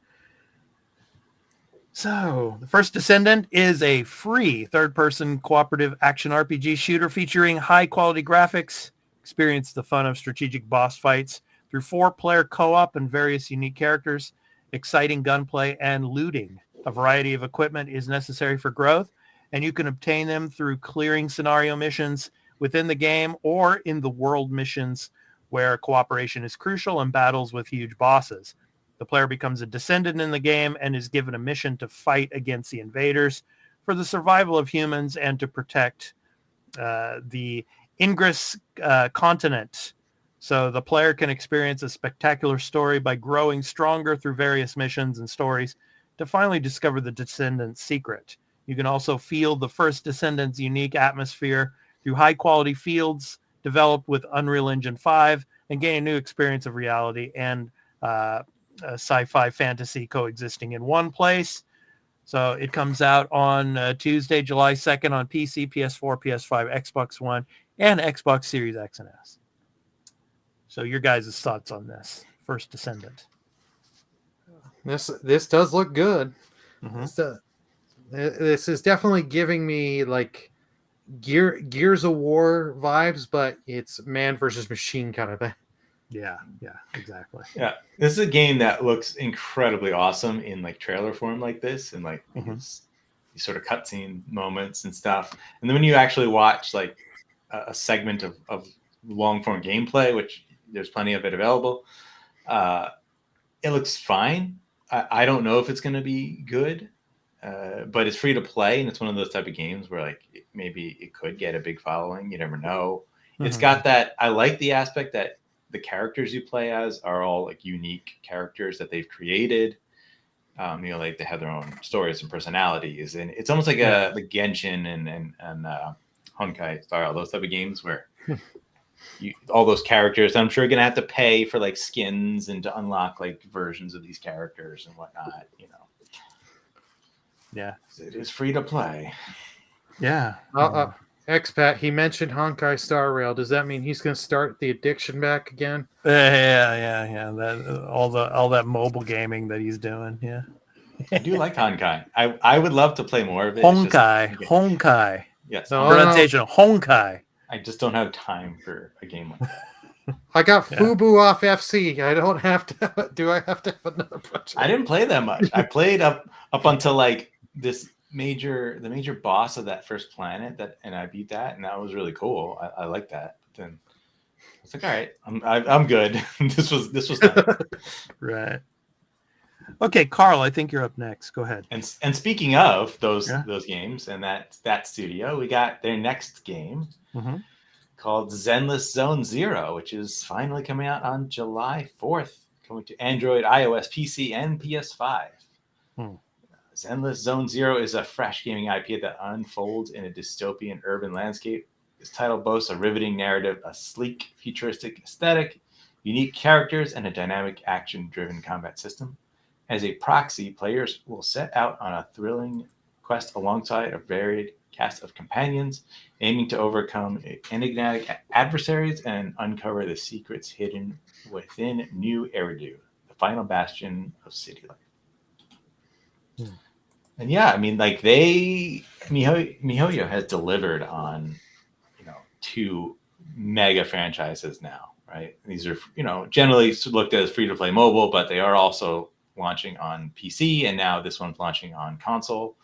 A: So The First Descendant is a free third-person cooperative action RPG shooter featuring high-quality graphics. Experience the fun of strategic boss fights through 4-player co-op and various unique characters, exciting gunplay, and looting. A variety of equipment is necessary for growth, and you can obtain them through clearing scenario missions within the game or in the world missions where cooperation is crucial and battles with huge bosses. The player becomes a descendant in the game and is given a mission to fight against the invaders for the survival of humans and to protect the Ingress continent So the player can experience a spectacular story by growing stronger through various missions and stories to finally discover the Descendants' secret. You can also feel the first Descendants' unique atmosphere through high-quality fields developed with Unreal Engine 5 and gain a new experience of reality and sci-fi fantasy coexisting in one place. So it comes out on Tuesday, July 2nd on PC, PS4, PS5, Xbox One, and Xbox Series X and S. So your guys' thoughts on this first Descendant?
B: This does look good.
A: Mm-hmm.
B: This is definitely giving me like Gears of War vibes, but it's man versus machine kind of thing.
A: Yeah, exactly.
C: Yeah, this is a game that looks incredibly awesome in like trailer form like this, and like these sort of cutscene moments and stuff. And then when you actually watch like a segment of long form gameplay, which there's plenty of it available, it looks fine. I don't know if it's going to be good, but it's free to play, and it's one of those type of games where like maybe it could get a big following. You never know. It's got that. I like the aspect that the characters you play as are all like unique characters that they've created. Like they have their own stories and personalities, and it's almost like the Genshin and Honkai Star, those type of games where all those characters. I'm sure you're gonna have to pay for like skins and to unlock like versions of these characters and whatnot.
A: Yeah,
C: it is free to play.
A: Yeah.
B: Expat, he mentioned Honkai Star Rail. Does that mean he's going to start the addiction back again?
A: Yeah. That all that mobile gaming that he's doing. Yeah.
C: I do like Honkai. I would love to play more of it.
A: Honkai.
C: Yes.
A: Pronunciation Honkai.
C: I just don't have time for a game like that.
B: I got Fubu off FC. I don't have to. Do I have to have another project?
C: I didn't play that much. I played up until like the major boss of that first planet, and I beat that, and that was really cool. I like that. But then I was like, all right, I'm good. this was done.
A: Right. Okay, Carl, I think you're up next. Go ahead.
C: And speaking of those games and that studio, we got their next game called Zenless Zone Zero, which is finally coming out on July 4th, coming to Android, iOS, PC, and PS5. Zenless Zone Zero is a fresh gaming IP that unfolds in a dystopian urban landscape. This title boasts a riveting narrative, a sleek, futuristic aesthetic, unique characters, and a dynamic, action-driven combat system. As a proxy, players will set out on a thrilling quest alongside a varied cast of companions, aiming to overcome enigmatic adversaries and uncover the secrets hidden within New Eridu, the final bastion of city life. And yeah, I mean, like MiHoYo has delivered on, two mega franchises now, right? These are, generally looked at as free-to-play mobile, but they are also launching on PC, and now this one's launching on console.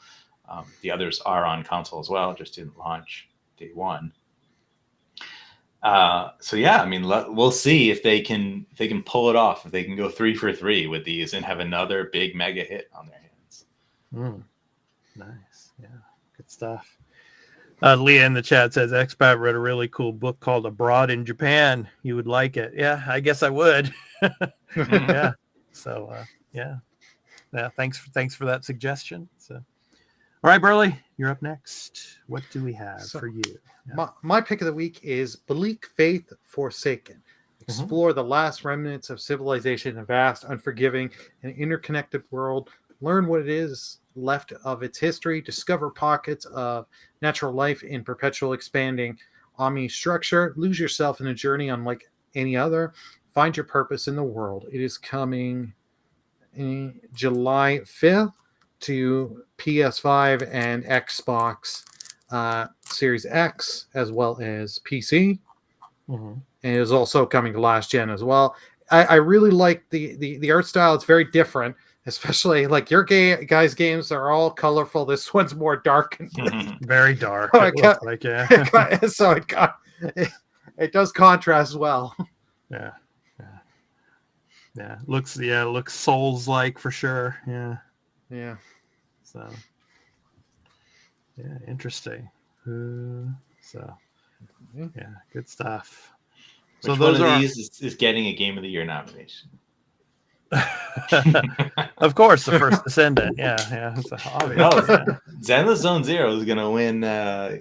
C: The others are on console as well, just didn't launch day one. So yeah, I mean, we'll see if they can pull it off, if they can go 3 for 3 with these and have another big mega hit on their hands.
A: Nice, yeah, good stuff. Leah in the chat says Expat read a really cool book called Abroad in Japan. You would like it. Yeah, I guess I would. Yeah. So yeah. Thanks for that suggestion. So, all right, Burley, you're up next. What do we have for you? Yeah.
B: My pick of the week is Bleak Faith Forsaken. Explore the last remnants of civilization in a vast, unforgiving, and interconnected world. Learn what it is left of its history. Discover pockets of natural life in perpetual expanding Ami structure. Lose yourself in a journey unlike any other. Find your purpose in the world. It is coming in July 5th to PS5 and Xbox Series X, as well as PC. And it is also coming to last gen as well. I really like the art style. It's very different, especially like your guys' games are all colorful. This one's more dark and
A: very dark.
B: So it does contrast well.
A: Yeah. Looks Souls-like for sure. Yeah. So yeah, interesting. So yeah, good stuff.
C: Which
A: those
C: one of
A: are
C: these is getting a Game of the Year nomination?
A: of course, the first Descendant. Yeah, it's obvious.
C: No,
A: Yeah.
C: Zenless Zone Zero is going to win.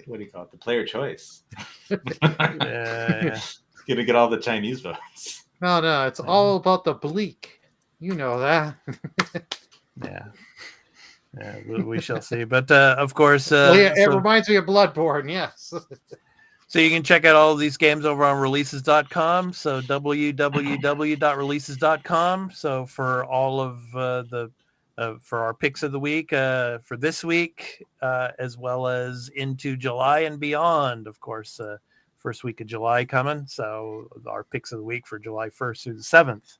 C: What do you call it? The player choice.
A: Yeah.
C: It's going to get all the Chinese votes.
B: No, it's all about the bleak. You know that.
A: Yeah, we shall see. But of course,
B: It reminds me of Bloodborne. Yes.
A: So you can check out all of these games over on releases.com. So www.releases.com. So for all of for our picks of the week for this week, as well as into July and beyond, of course, first week of July coming. So our picks of the week for July 1st through the 7th.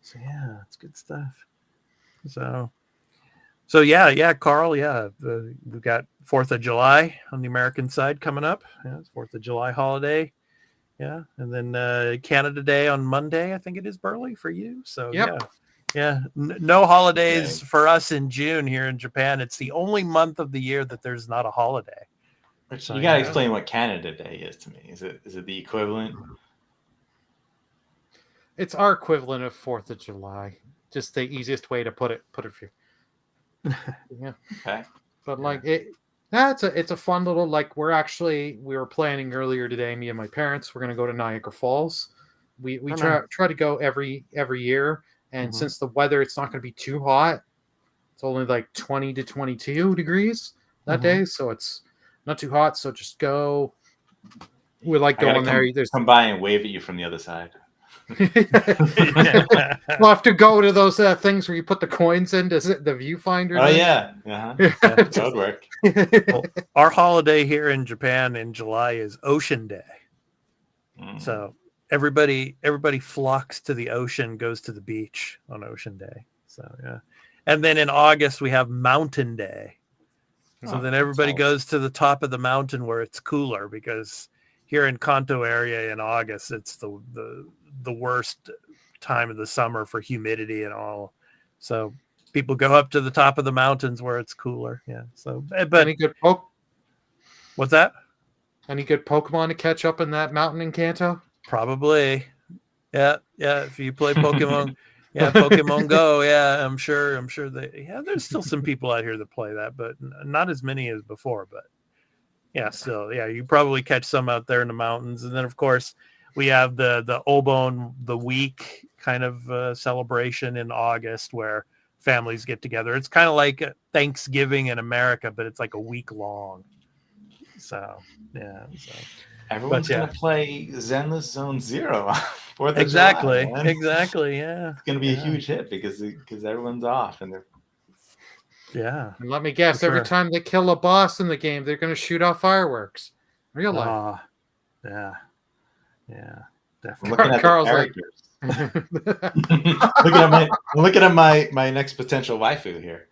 A: So yeah, it's good stuff. So yeah, Carl, we've got 4th of July on the American side coming up. Yeah, it's 4th of July holiday. Yeah, and then Canada Day on Monday, I think it is, Burley, for you. So yeah, no holidays for us in June here in Japan. It's the only month of the year that there's not a holiday.
C: So, you got to explain what Canada Day is to me. Is it the equivalent?
B: It's our equivalent of 4th of July. Just the easiest way to put it for you. Yeah.
C: Okay.
B: But it's a fun little, like, we were planning earlier today, me and my parents, we're going to go to Niagara Falls. We try to go every year. And since the weather, it's not going to be too hot. It's only like 20 to 22 degrees that day. So it's not too hot. So just go. We like going there.
C: Come by and wave at you from the other side.
B: We'll have to go to those things where you put the coins in. Does it the viewfinder?
C: Oh yeah, that would work.
A: Well, our holiday here in Japan in July is Ocean Day. So everybody flocks to the ocean, goes to the beach on Ocean Day. So yeah, and then in August we have Mountain Day. So then everybody goes to the top of the mountain where it's cooler, because here in Kanto area in August it's the worst time of the summer for humidity and all. So people go up to the top of the mountains where it's cooler. Yeah. So, but
B: any good
A: what's that?
B: Any good Pokemon to catch up in that mountain in Kanto?
A: Probably. Yeah. If you play Pokemon, Pokemon Go. Yeah, I'm sure there's still some people out here that play that, but not as many as before. But yeah, still, you probably catch some out there in the mountains. And then of course we have the Obon, the week kind of celebration in August where families get together. It's kind of like Thanksgiving in America, but it's like a week long. So, yeah.
C: Everyone's going to play Zenless Zone Zero.
A: Exactly.
C: July,
A: exactly. Yeah.
C: It's going to be a huge hit because everyone's off and they're.
B: Yeah. And let me guess, every time they kill a boss in the game, they're going to shoot off fireworks. Real life.
A: Yeah,
C: definitely. Looking at Carl's the characters. looking at my next potential waifu here.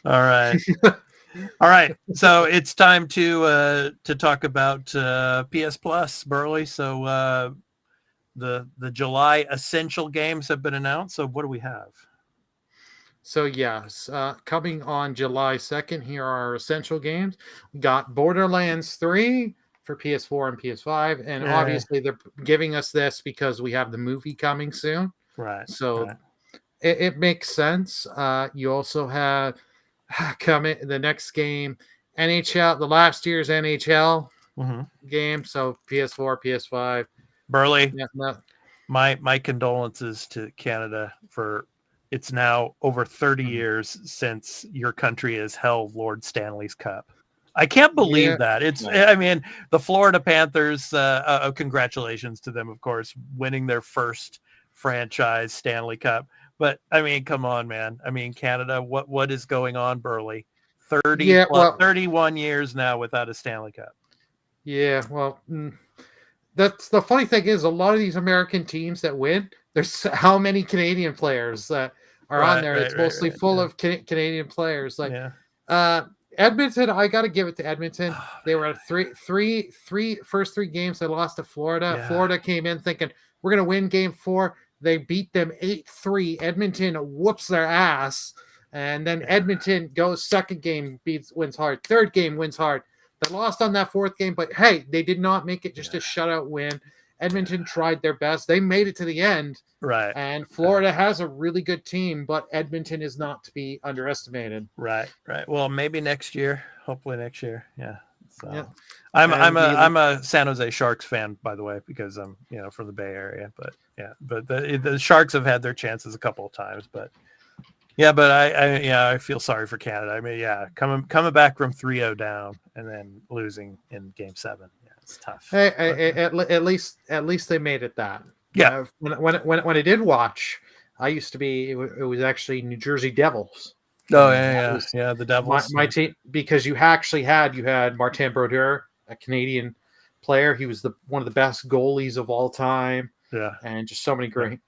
A: All right. So it's time to talk about PS Plus, Burley. So the July essential games have been announced. So what do we have?
B: So yes, coming on July 2nd, here are our essential games. We got Borderlands 3 for PS4 and PS5, and obviously they're giving us this because we have the movie coming soon.
A: Right.
B: So it makes sense. You also have coming the next game, NHL, the last year's NHL game. So PS4, PS5.
A: Burley, my condolences to Canada for it's now over 30 years since your country has held Lord Stanley's Cup. I can't believe that. I mean, the Florida Panthers, congratulations to them, of course, winning their first franchise Stanley Cup. But I mean, come on, man. I mean, Canada, what is going on, Burley? 31 years now without a Stanley Cup.
B: Yeah, well, that's the funny thing is a lot of these American teams that win, there's how many Canadian players that are on there. It's mostly full of Canadian players. Like, Edmonton, I got to give it to Edmonton. They were at first three games. They lost to Florida. Yeah. Florida came in thinking we're going to win game 4. They beat them 8-3. Edmonton whoops their ass. And then Edmonton goes second game, wins hard. Third game wins hard. They lost on that fourth game, but hey, they did not make it just a shutout win. Edmonton tried their best. They made it to the end.
A: Right.
B: And Florida has a really good team, but Edmonton is not to be underestimated.
A: Right. Well, maybe next year. Hopefully next year. Yeah. So
B: Yeah.
A: I'm a San Jose Sharks fan, by the way, because I'm from the Bay Area. But yeah, but the Sharks have had their chances a couple of times, but yeah, but I feel sorry for Canada. I mean, yeah, coming back from 3-0 down and then losing in Game 7. Yeah, it's tough.
B: Hey, at least they made it that.
A: Yeah.
B: When I did watch, I used to be. It was actually New Jersey Devils.
A: Oh yeah, the Devils.
B: My team, because you had Martin Brodeur, a Canadian player. He was one of the best goalies of all time.
A: Yeah,
B: and just so many great.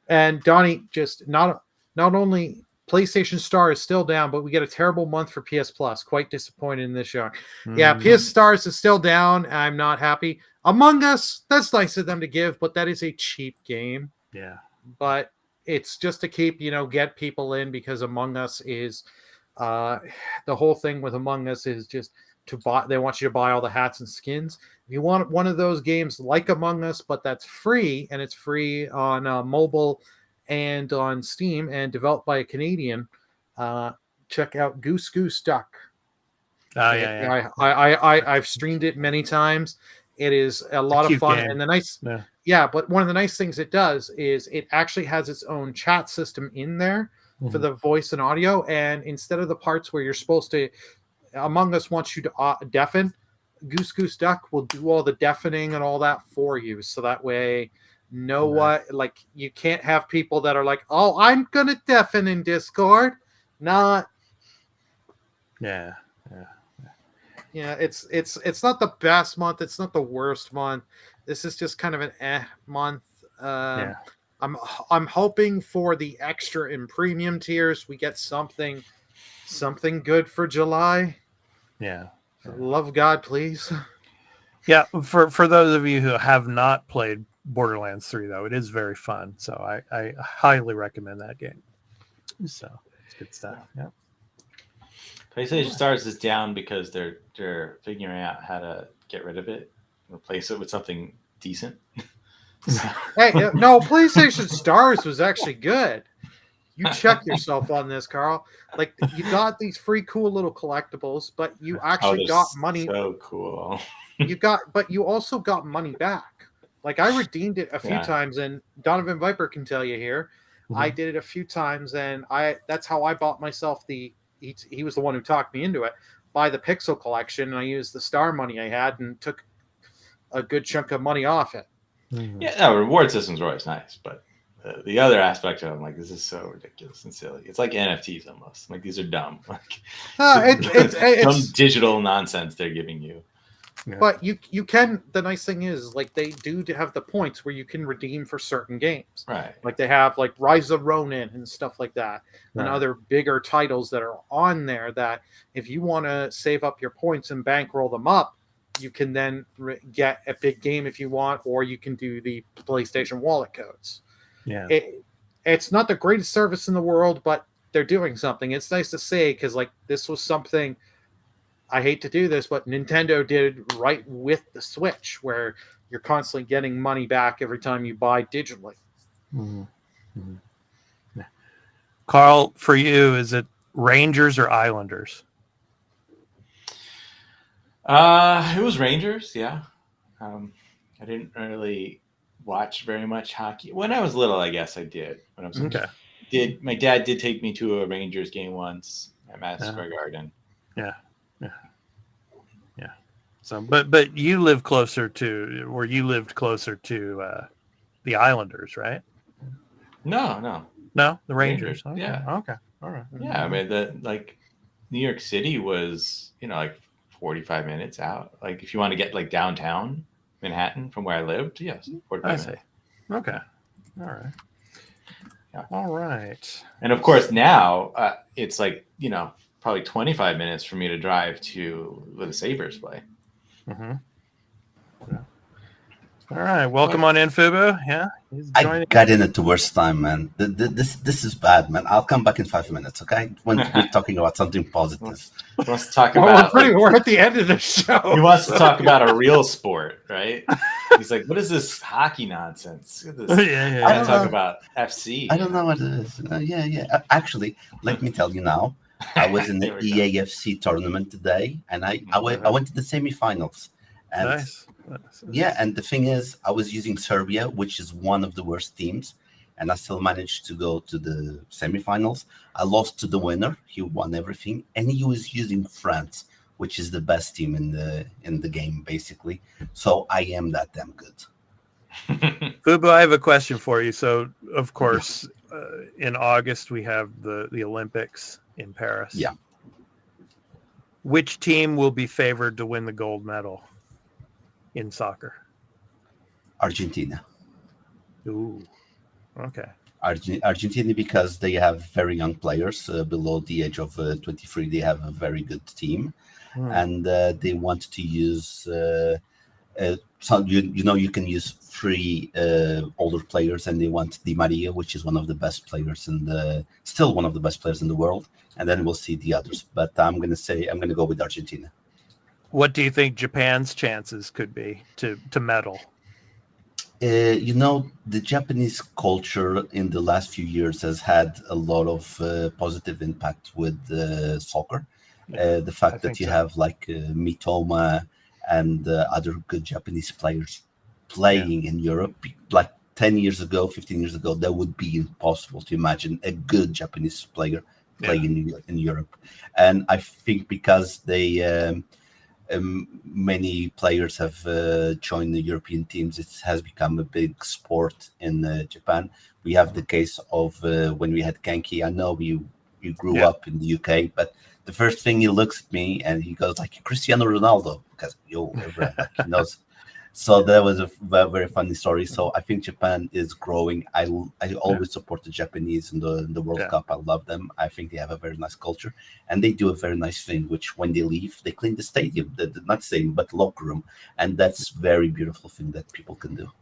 B: And Donnie, just not only PlayStation Star is still down, but we get a terrible month for PS Plus. Quite disappointed in this year. Yeah, PS Stars is still down. I'm not happy. Among Us, that's nice of them to give, but that is a cheap game.
A: Yeah,
B: but it's just to keep, get people in, because Among Us is the whole thing with Among Us is just to buy. They want you to buy all the hats and skins. If you want one of those games like Among Us, but that's free, and it's free on mobile and on Steam and developed by a Canadian, check out Goose Goose Duck.
A: Oh yeah.
B: I've streamed it many times. It is a lot of fun, game. And the nice. Yeah, but one of the nice things it does is it actually has its own chat system in there for the voice and audio. And instead of the parts where you're supposed to, Among Us wants you to deafen, Goose Goose Duck will do all the deafening and all that for you. So that way, like you can't have people that are like, oh, I'm going to deafen in Discord. Not.
A: Yeah.
B: Yeah, it's not the best month. It's not the worst month. This is just kind of an month. I'm hoping for the extra and premium tiers we get something good for July.
A: Yeah.
B: For the love of God, please.
A: Yeah, for those of you who have not played Borderlands 3, though, it is very fun. So I highly recommend that game. So it's good stuff. Yeah.
C: PlayStation Stars is down because they're figuring out how to get rid of it, replace it with something decent.
B: Hey, no, PlayStation Stars was actually good. You check yourself on this, Carl. Like, you got these free, cool little collectibles, but you actually got money.
C: So cool.
B: But you also got money back. Like, I redeemed it a few times, and Donovan Viper can tell you here. I did it a few times, and that's how I bought myself he was the one who talked me into it, buy the Pixel collection, and I used the Star money I had and took a good chunk of money off it.
C: Yeah, no, reward systems are always nice, but the other aspect of it, I'm like, this is so ridiculous and silly. It's like NFTs almost. Like, these are dumb. Like, it's some digital nonsense they're giving you.
B: Yeah. But you can. The nice thing is, like, they do have the points where you can redeem for certain games.
C: Right.
B: Like they have like Rise of Ronin and stuff like that, and other bigger titles that are on there. That if you want to save up your points and bankroll them up, you can then get a big game if you want, or you can do the PlayStation Wallet codes.
A: Yeah.
B: It's not the greatest service in the world, but they're doing something. It's nice to say, because like this was something. I hate to do this, but Nintendo did right with the Switch, where you're constantly getting money back every time you buy digitally.
A: Mm-hmm. Mm-hmm. Yeah. Carl, for you, is it Rangers or Islanders?
C: It was Rangers, yeah. I didn't really watch very much hockey. When I was little, I guess I did. When I was my dad did take me to a Rangers game once at Madison Square Garden.
A: Yeah. So, but you lived closer to the Islanders, right?
C: No,
A: the Rangers. Okay.
C: Yeah.
A: Okay. All right.
C: Yeah, I mean, New York City was, like 45 minutes out. Like, if you want to get like downtown Manhattan from where I lived, yes, 45 minutes.
A: Okay. All right. Yeah. All right.
C: And of course now it's like, probably 25 minutes for me to drive to where the Sabres play.
A: Mm-hmm. Yeah. All right. Welcome on in, Fubu. Yeah.
D: I got in at the worst time, man. This is bad, man. I'll come back in 5 minutes, okay? When we're talking about something positive.
C: He wants to talk
B: Well,
C: about.
B: we're at the end of the show.
C: He wants to talk about a real sport, right? He's like, "What is this hockey nonsense? Look at this."
A: Yeah.
C: I talk about FC.
D: I don't know what it is. Yeah. Actually, let me tell you now. I was in the
C: There we go.
D: EAFC tournament today, and I went to the semifinals. And
A: Nice.
D: yeah, and the thing is, I was using Serbia, which is one of the worst teams, and I still managed to go to the semifinals. I lost to the winner; he won everything, and he was using France, which is the best team in the game, basically. So I am that damn good.
A: Fubu, I have a question for you. So, of course, in August we have the Olympics in Paris.
D: Yeah.
A: Which team will be favored to win the gold medal in soccer?
D: Argentina.
A: Ooh. Okay.
D: Argentina, because they have very young players below the age of 23. They have a very good team, and they want to use. So you can use 3 older players, and they want Di Maria, which is one of the best players still one of the best players in the world, and then we'll see the others. But I'm gonna go with Argentina.
A: What do you think Japan's chances could be to medal?
D: The Japanese culture in the last few years has had a lot of positive impact with soccer. The fact that you have like Mitoma and other good Japanese players playing in Europe, like 10 years ago, 15 years ago, that would be impossible to imagine a good Japanese player playing in Europe. And I think because many players have joined the European teams, it has become a big sport in Japan. We have the case of when we had Genki. I know you grew up in the UK, but the first thing he looks at me and he goes like Cristiano Ronaldo, because he knows. So that was a very funny story. So I think Japan is growing. I always support the Japanese in the World Cup. I love them. I think they have a very nice culture, and they do a very nice thing, which when they leave, they clean the stadium, not stadium, but locker room, and that's very beautiful thing that people can do.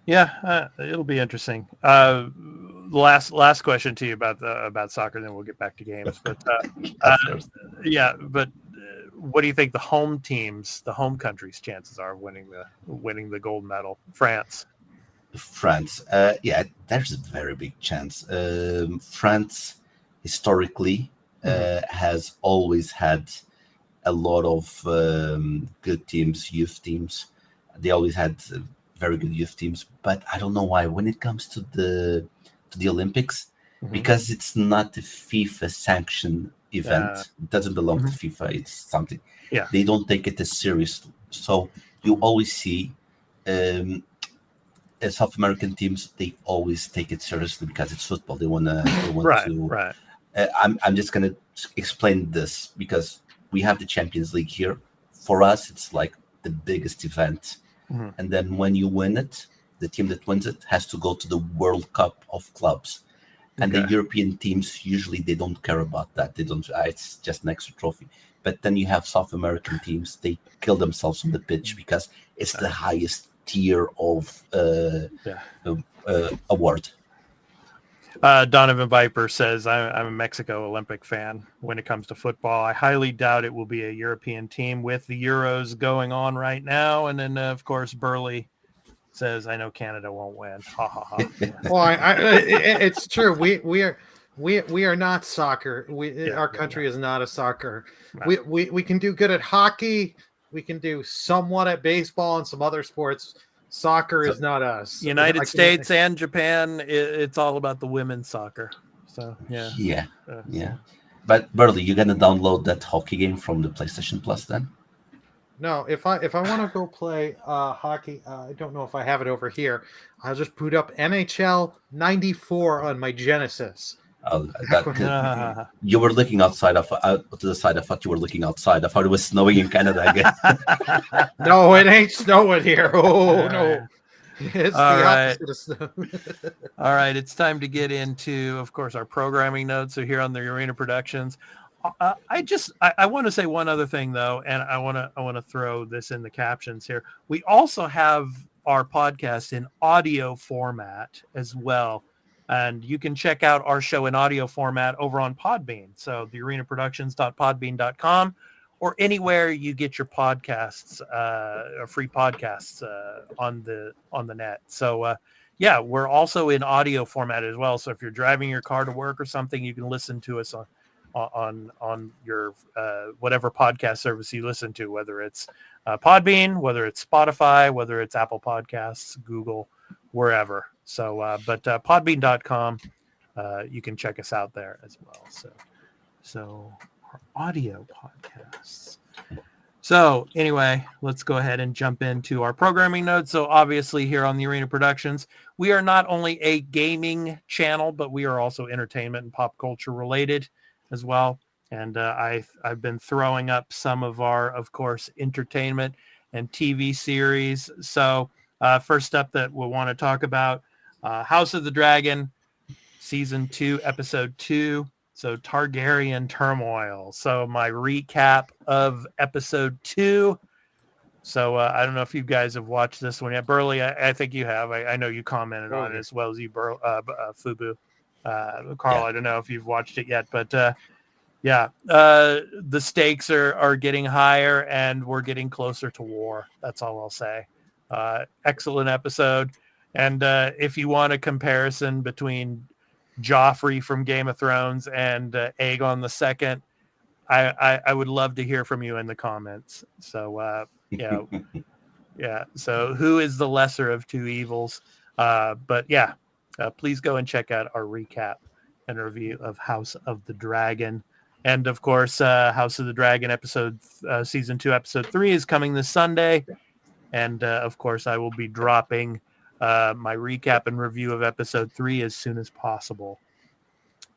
A: Yeah, it'll be interesting. Last question to you about soccer, then we'll get back to games. But but what do you think the home teams, the home countries' chances are of winning the gold medal? France.
D: There's a very big chance. France historically has always had a lot of good teams, youth teams. They always had very good youth teams, but I don't know why when it comes to the Olympics, because it's not a FIFA sanctioned event, it doesn't belong to FIFA, it's something they don't take it as serious. So you always see South American teams, they always take it seriously because it's football. They want to I'm just gonna explain this because we have the Champions League here. For us, it's like the biggest event. And then when you win it, the team that wins it has to go to the World Cup of clubs. And the European teams, usually they don't care about that. They don't, it's just an extra trophy. But then you have South American teams, they kill themselves on the pitch because it's the highest tier of award.
A: Donovan Viper says, I'm a Mexico Olympic fan when it comes to football. I highly doubt it will be a European team with the Euros going on right now. And then, of course, Burley says, I know Canada won't win. Ha, ha, ha.
B: Well, it's true. We are not soccer. Our country is not a soccer. No. We can do good at hockey. We can do somewhat at baseball and some other sports. Soccer is not us.
A: United States and Japan, it's all about the women's soccer. So
D: yeah. But Burley, you're gonna download that hockey game from the PlayStation Plus then?
B: No, if I want to go play hockey, I don't know if I have it over here. I'll just boot up NHL 94 on my Genesis.
D: Oh, you were looking outside to the side. I thought you were looking outside. I thought it was snowing in Canada again.
B: No, it ain't snowing here. Oh no, it's opposite of snow.
A: All right, it's time to get into, of course, our programming notes. So here on the Arena Productions, I want to say one other thing though, and I want to throw this in the captions here. We also have our podcast in audio format as well. And you can check out our show in audio format over on Podbean. So thearenaproductions.podbean.com or anywhere you get your podcasts, free podcasts on the net. So yeah, we're also in audio format as well. So if you're driving your car to work or something, you can listen to us on your whatever podcast service you listen to, whether it's Podbean, whether it's Spotify, whether it's Apple Podcasts, Google, wherever. So, but podbean.com, you can check us out there as well. So our audio podcasts. So anyway, let's go ahead and jump into our programming notes. So obviously here on the Arena Productions, we are not only a gaming channel, but we are also entertainment and pop culture related as well. And I've been throwing up some of our, of course, entertainment and TV series. So first up that we'll want to talk about, House of the Dragon, Season 2, Episode 2. So Targaryen Turmoil. So my recap of Episode 2. So I don't know if you guys have watched this one yet. Burley, I think you have. I know you commented on it as well as you, Fubu. Carl, yeah. I don't know if you've watched it yet, but yeah, the stakes are getting higher and we're getting closer to war. That's all I'll say. Excellent episode. And if you want a comparison between Joffrey from Game of Thrones and Aegon II, I would love to hear from you in the comments. So yeah. So who is the lesser of two evils? But yeah, please go and check out our recap and review of House of the Dragon. And of course, House of the Dragon Season 2, Episode 3 is coming this Sunday. And of course, I will be dropping my recap and review of Episode 3 as soon as possible.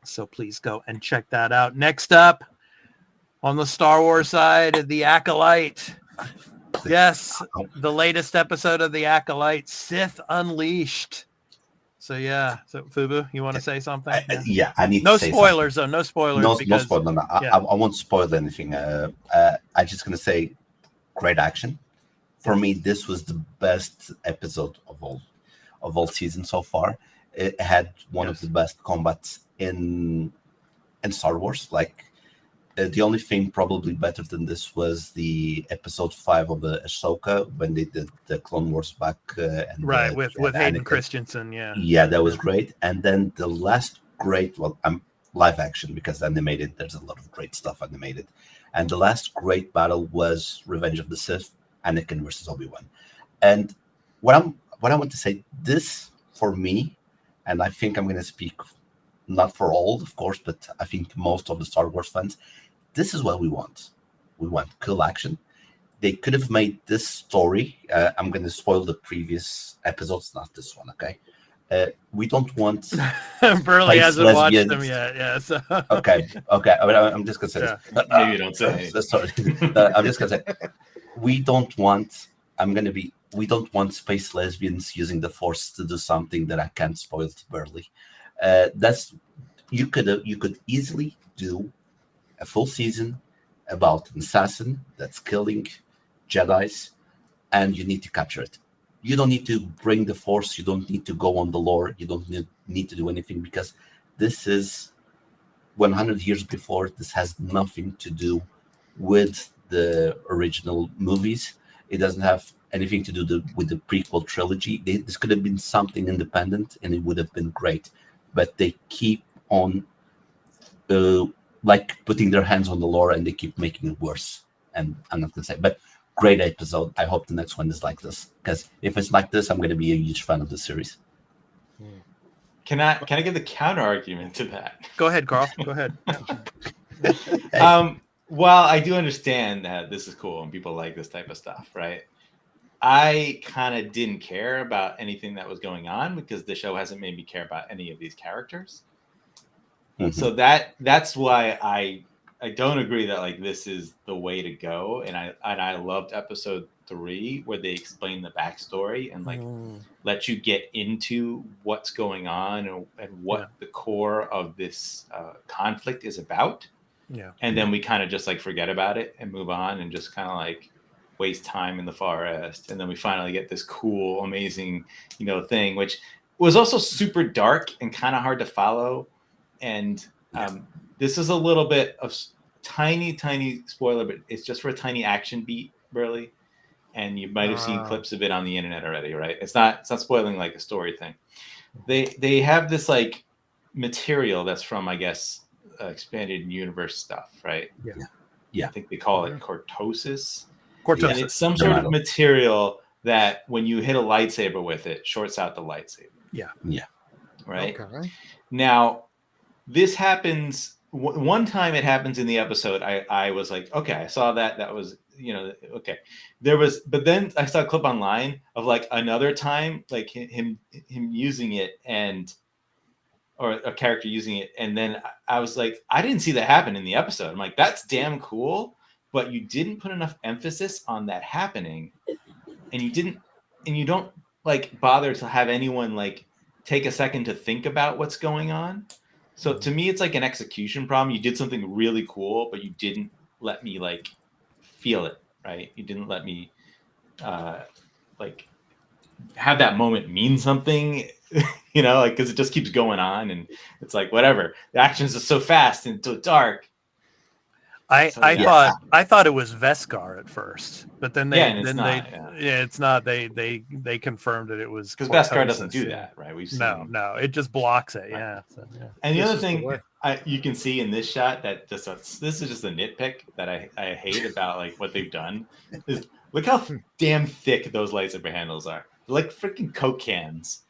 A: So please go and check that out. Next up, on the Star Wars side, The Acolyte. Yes, the latest episode of The Acolyte, Sith Unleashed. So yeah, so Fubu, you want to say something?
D: Yeah, I need
A: no
D: to say
A: spoilers
D: something.
A: though. No spoilers.
D: No
A: because,
D: no.
A: Yeah.
D: I won't spoil anything. I'm just gonna say, great action. For me, this was the best episode of all seasons so far. It had one of the best combats in Star Wars. Like the only thing probably better than this was the episode 5 of the Ahsoka when they did the Clone Wars back and
A: right with Hayden
D: Anakin.
A: Christensen. Yeah,
D: that was great. And then the last great, live action, because animated, there's a lot of great stuff animated. And the last great battle was Revenge of the Sith, Anakin versus Obi-Wan. And what I want to say, this for me, and I think I'm going to speak not for all, of course, but I think most of the Star Wars fans, this is what we want. We want cool action. They could have made this story. I'm going to spoil the previous episodes, not this one, okay? We don't want.
A: Burley hasn't watched them yet. Yeah. So.
D: Okay. I'm just going to say this.
C: Maybe you don't say.
D: Sorry. I'm just going to say, we don't want. We don't want space lesbians using the Force to do something that I can't spoil to Burley. You could easily do a full season about an assassin that's killing Jedis, and you need to capture it. You don't need to bring the Force. You don't need to go on the lore. You don't need to do anything, because this is 100 years before. This has nothing to do with the original movies. It doesn't have anything to do with the prequel trilogy. This could have been something independent, and it would have been great. But they keep on putting their hands on the lore, and they keep making it worse. And I'm not going to say, but great episode. I hope the next one is like this, because if it's like this, I'm going to be a huge fan of the series.
C: Can I give the counter argument to that?
A: Go ahead, Carl. Go ahead.
C: Well, I do understand that this is cool and people like this type of stuff, right? I kind of didn't care about anything that was going on because the show hasn't made me care about any of these characters. Mm-hmm. So that's why I don't agree that like this is the way to go. And I loved episode 3 where they explain the backstory and like let you get into what's going on and what the core of this conflict is about. Yeah. And then we kind of just like forget about it and move on and just kind of like waste time in the forest, and then we finally get this cool, amazing, thing, which was also super dark and kind of hard to follow. And this is a little bit of tiny spoiler, but it's just for a tiny action beat, Burley. And you might have seen clips of it on the internet already, right? It's not spoiling like a story thing. They have this like material that's from, I guess, expanded universe stuff, right?
D: Yeah.
C: I think they call it cortosis.
A: Cortosis.
C: And it's some sort of material that when you hit a lightsaber with it, shorts out the lightsaber.
D: Yeah.
C: Right?
B: Okay.
C: Now, this happens one time. It happens in the episode. I was like, okay, I saw that. That was, okay. But then I saw a clip online of like another time, like him using it or a character using it. And then I was like, I didn't see that happen in the episode. I'm like, that's damn cool, but you didn't put enough emphasis on that happening. And you don't like bother to have anyone like take a second to think about what's going on. So to me, it's like an execution problem. You did something really cool, but you didn't let me like feel it, right? You didn't let me like have that moment mean something, like, because it just keeps going on, and it's like whatever. The actions are so fast and so dark.
A: I thought it was Veskar at first, but then it's not. They confirmed that it was
C: because Veskar doesn't do that, right? We've seen
A: no, it just blocks it. Yeah. So, yeah.
C: And the other thing you can see in this shot that this is just a nitpick that I hate about like what they've done is look how damn thick those lightsaber handles are. They're like freaking Coke cans.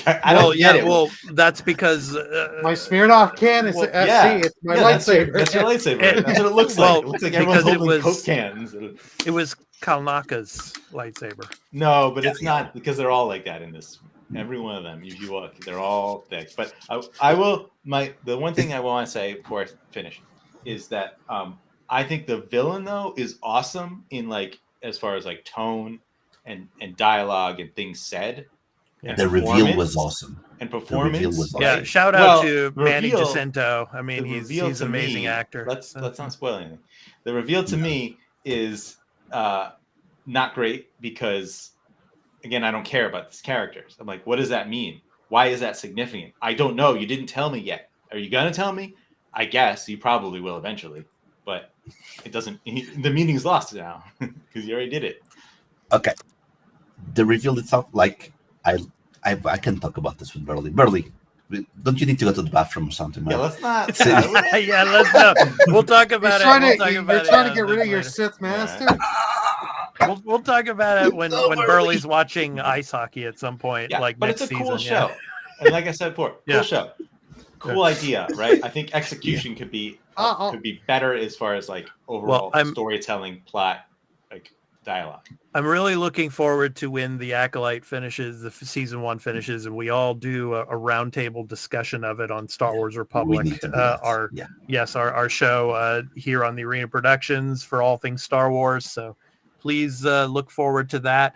C: I don't get it.
A: Well, that's because
B: my Smirnoff can is SC. It's my lightsaber.
C: That's your lightsaber. That's what it looks like. It looks like everyone's holding Coke cans.
A: It was Kalnaka's lightsaber.
C: No, but it's not, because they're all like that in this. Every one of them, if you look, they're all thick. But the one thing I want to say before I finish is that I think the villain though is awesome in like as far as like tone and dialogue and things said.
D: Yeah. The reveal was awesome.
C: And performance.
A: Yeah, shout out to Manny Jacinto. I mean, he's an amazing actor.
C: Let's not spoil anything. The reveal to me is not great because, again, I don't care about these characters. I'm like, what does that mean? Why is that significant? I don't know. You didn't tell me yet. Are you going to tell me? I guess you probably will eventually. But it doesn't. The meaning's lost now because you already did it.
D: Okay. The reveal itself, like, I can talk about this with Burley. Burley, don't you need to go to the bathroom or something, man?
C: Yeah, let's not.
A: Yeah, let's not. We'll talk about it.
B: You're trying to get rid of your Sith Master?
A: Yeah. We'll talk about it when Burley's watching ice hockey at some point, like
C: but
A: next
C: it's a
A: season.
C: Cool show. And like I said before, cool show. Cool idea, right? I think execution could be better as far as like overall storytelling, plot, like dialogue.
A: I'm really looking forward to when the Acolyte finishes, the season 1 finishes, and we all do a roundtable discussion of it on Star Wars Republic, our show here on the Arena Productions for all things Star Wars. So please look forward to that.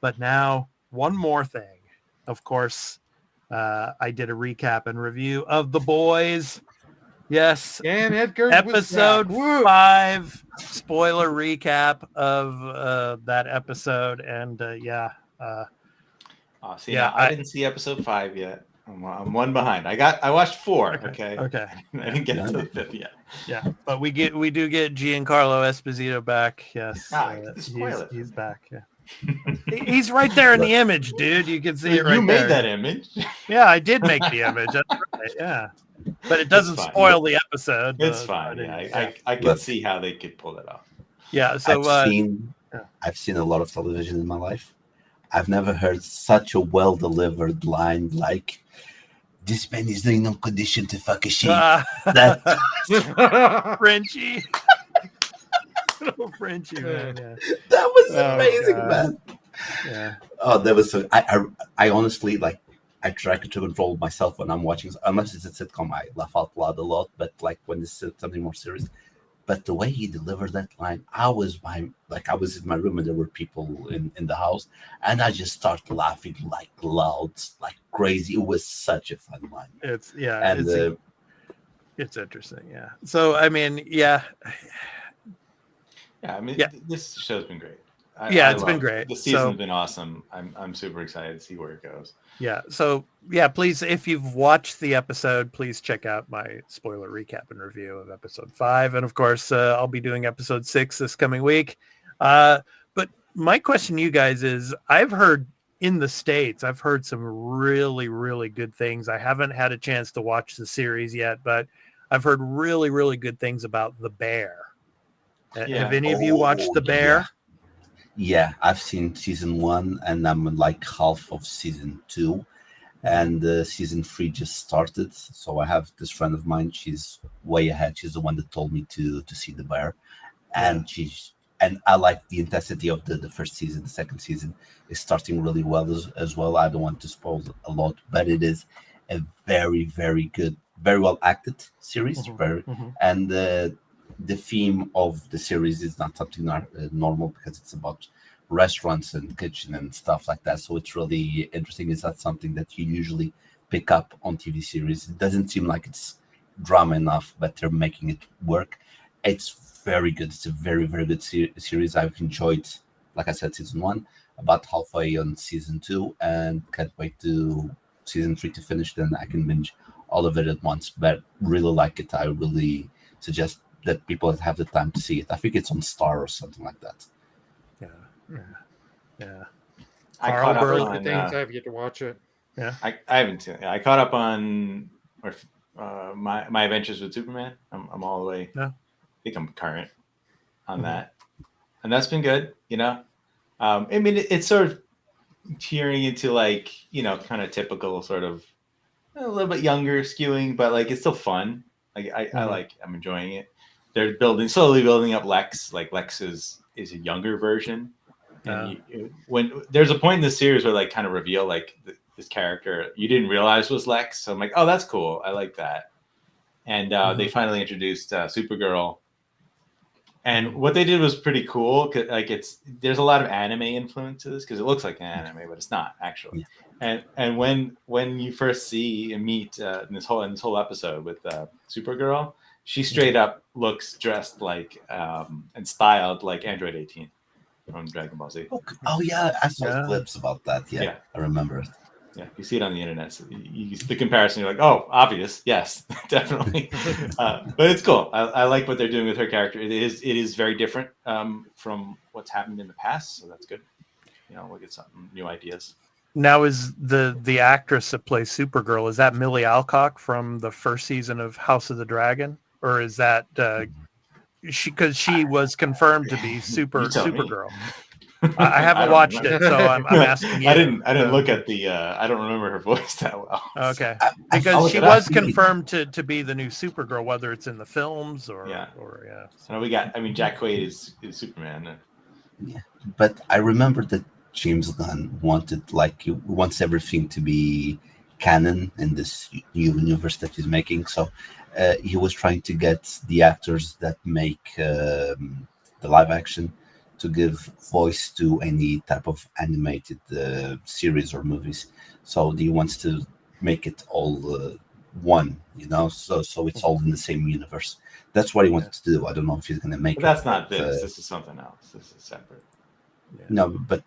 A: But now, one more thing. Of course, I did a recap and review of The Boys. Yes,
B: and Edgar
A: episode 5 spoiler recap of that episode, and
C: I didn't see episode 5 yet. I'm one behind. I watched 4. Okay.
A: I
C: didn't get to the 5th yet.
A: Yeah, but we do get Giancarlo Esposito back. Yes, he's back. Yeah. He's right there in the image, dude. You can see it right there.
C: You made that image.
A: Yeah, I did make the image. That's right. Yeah. But it doesn't spoil the episode.
C: It's fine. I can see how they could pull that off.
A: Yeah. So
D: I've seen a lot of television in my life. I've never heard such a well-delivered line like, "This man is not in no condition to fuck a sheep."
A: Frenchie. Little Frenchie, man. Yeah.
D: That was amazing, man.
A: Yeah.
D: Oh, that was so. I honestly like. I try to control myself when I'm watching, unless it's a sitcom. I laugh out loud a lot, but like when it's something more serious. But the way he delivered that line, I was in my room and there were people in the house, and I just started laughing like loud, like crazy. It was such a fun line.
A: It's interesting. Yeah. So I mean, yeah.
C: Yeah, I mean,
A: Yeah.
C: This show's been great.
A: It's been great.
C: The season's been awesome. I'm super excited to see where it goes.
A: Yeah. So yeah, please, if you've watched the episode, please check out my spoiler recap and review of episode 5. And of course, I'll be doing episode 6 this coming week. But my question to you guys is, I've heard in the States, I've heard some really, really good things. I haven't had a chance to watch the series yet, but I've heard really, really good things about The Bear. Have any of you watched The Bear?
D: Yeah, I've seen season 1 and I'm like half of season 2, and season 3 just started. So I have this friend of mine. She's way ahead. She's the one that told me to see The Bear, and I like the intensity of the first season. The second season is starting really well as well. I don't want to spoil a lot, but it is a very, very good, very well acted series. And the theme of the series is not something normal, because it's about restaurants and kitchen and stuff like that. So it's really interesting. It's not something that you usually pick up on TV series. It doesn't seem like it's drama enough, but they're making it work. It's very good. It's a very, very good series. I've enjoyed, like I said, season 1, about halfway on season 2, and can't wait to season 3 to finish. Then I can binge all of it at once. But really like it. I really suggest that people that have the time to see it. I think it's on Star or something like that.
A: Yeah.
C: I caught up on
B: I have yet to watch it.
A: Yeah.
C: I haven't seen it. I caught up on my adventures with Superman. I'm all the way.
A: Yeah.
C: I think I'm current on that, and that's been good. I mean, it's sort of tearing into like kind of typical sort of a little bit younger skewing, but like it's still fun. Like I'm enjoying it. They're slowly building up Lex. Like Lex is a younger version. And when there's a point in the series where like kind of reveal like this character you didn't realize was Lex. So I'm like, oh, that's cool. I like that. And they finally introduced Supergirl. And what they did was pretty cool. Like there's a lot of anime influence to this because it looks like an anime, but it's not actually. Yeah. And when you first see and meet in this whole episode with Supergirl, she straight up looks dressed like and styled like Android 18 from Dragon Ball Z.
D: Oh yeah, I saw clips about that. Yeah, I remember it.
C: Yeah, you see it on the internet. So you see the comparison. You're like, oh, obvious. Yes, definitely. But it's cool. I like what they're doing with her character. It is very different from what's happened in the past. So that's good. We'll get some new ideas.
A: Now, is the actress that plays Supergirl, is that Millie Alcock from the first season of House of the Dragon, or is that because she was confirmed to be Supergirl? I haven't watched it, so I'm asking you.
C: I didn't look at the. I don't remember her voice that well.
A: Okay, because she was confirmed to be the new Supergirl, whether it's in the films or
C: So we got. I mean, Jack Quaid is Superman.
D: Yeah, but I remember that James Gunn wants everything to be canon in this new universe that he's making. So he was trying to get the actors that make the live action to give voice to any type of animated series or movies. So he wants to make it all one, so it's all in the same universe. That's what he wants to do. I don't know if he's going to make
C: but that's not this. This is something else. This is separate.
D: Yeah. No, but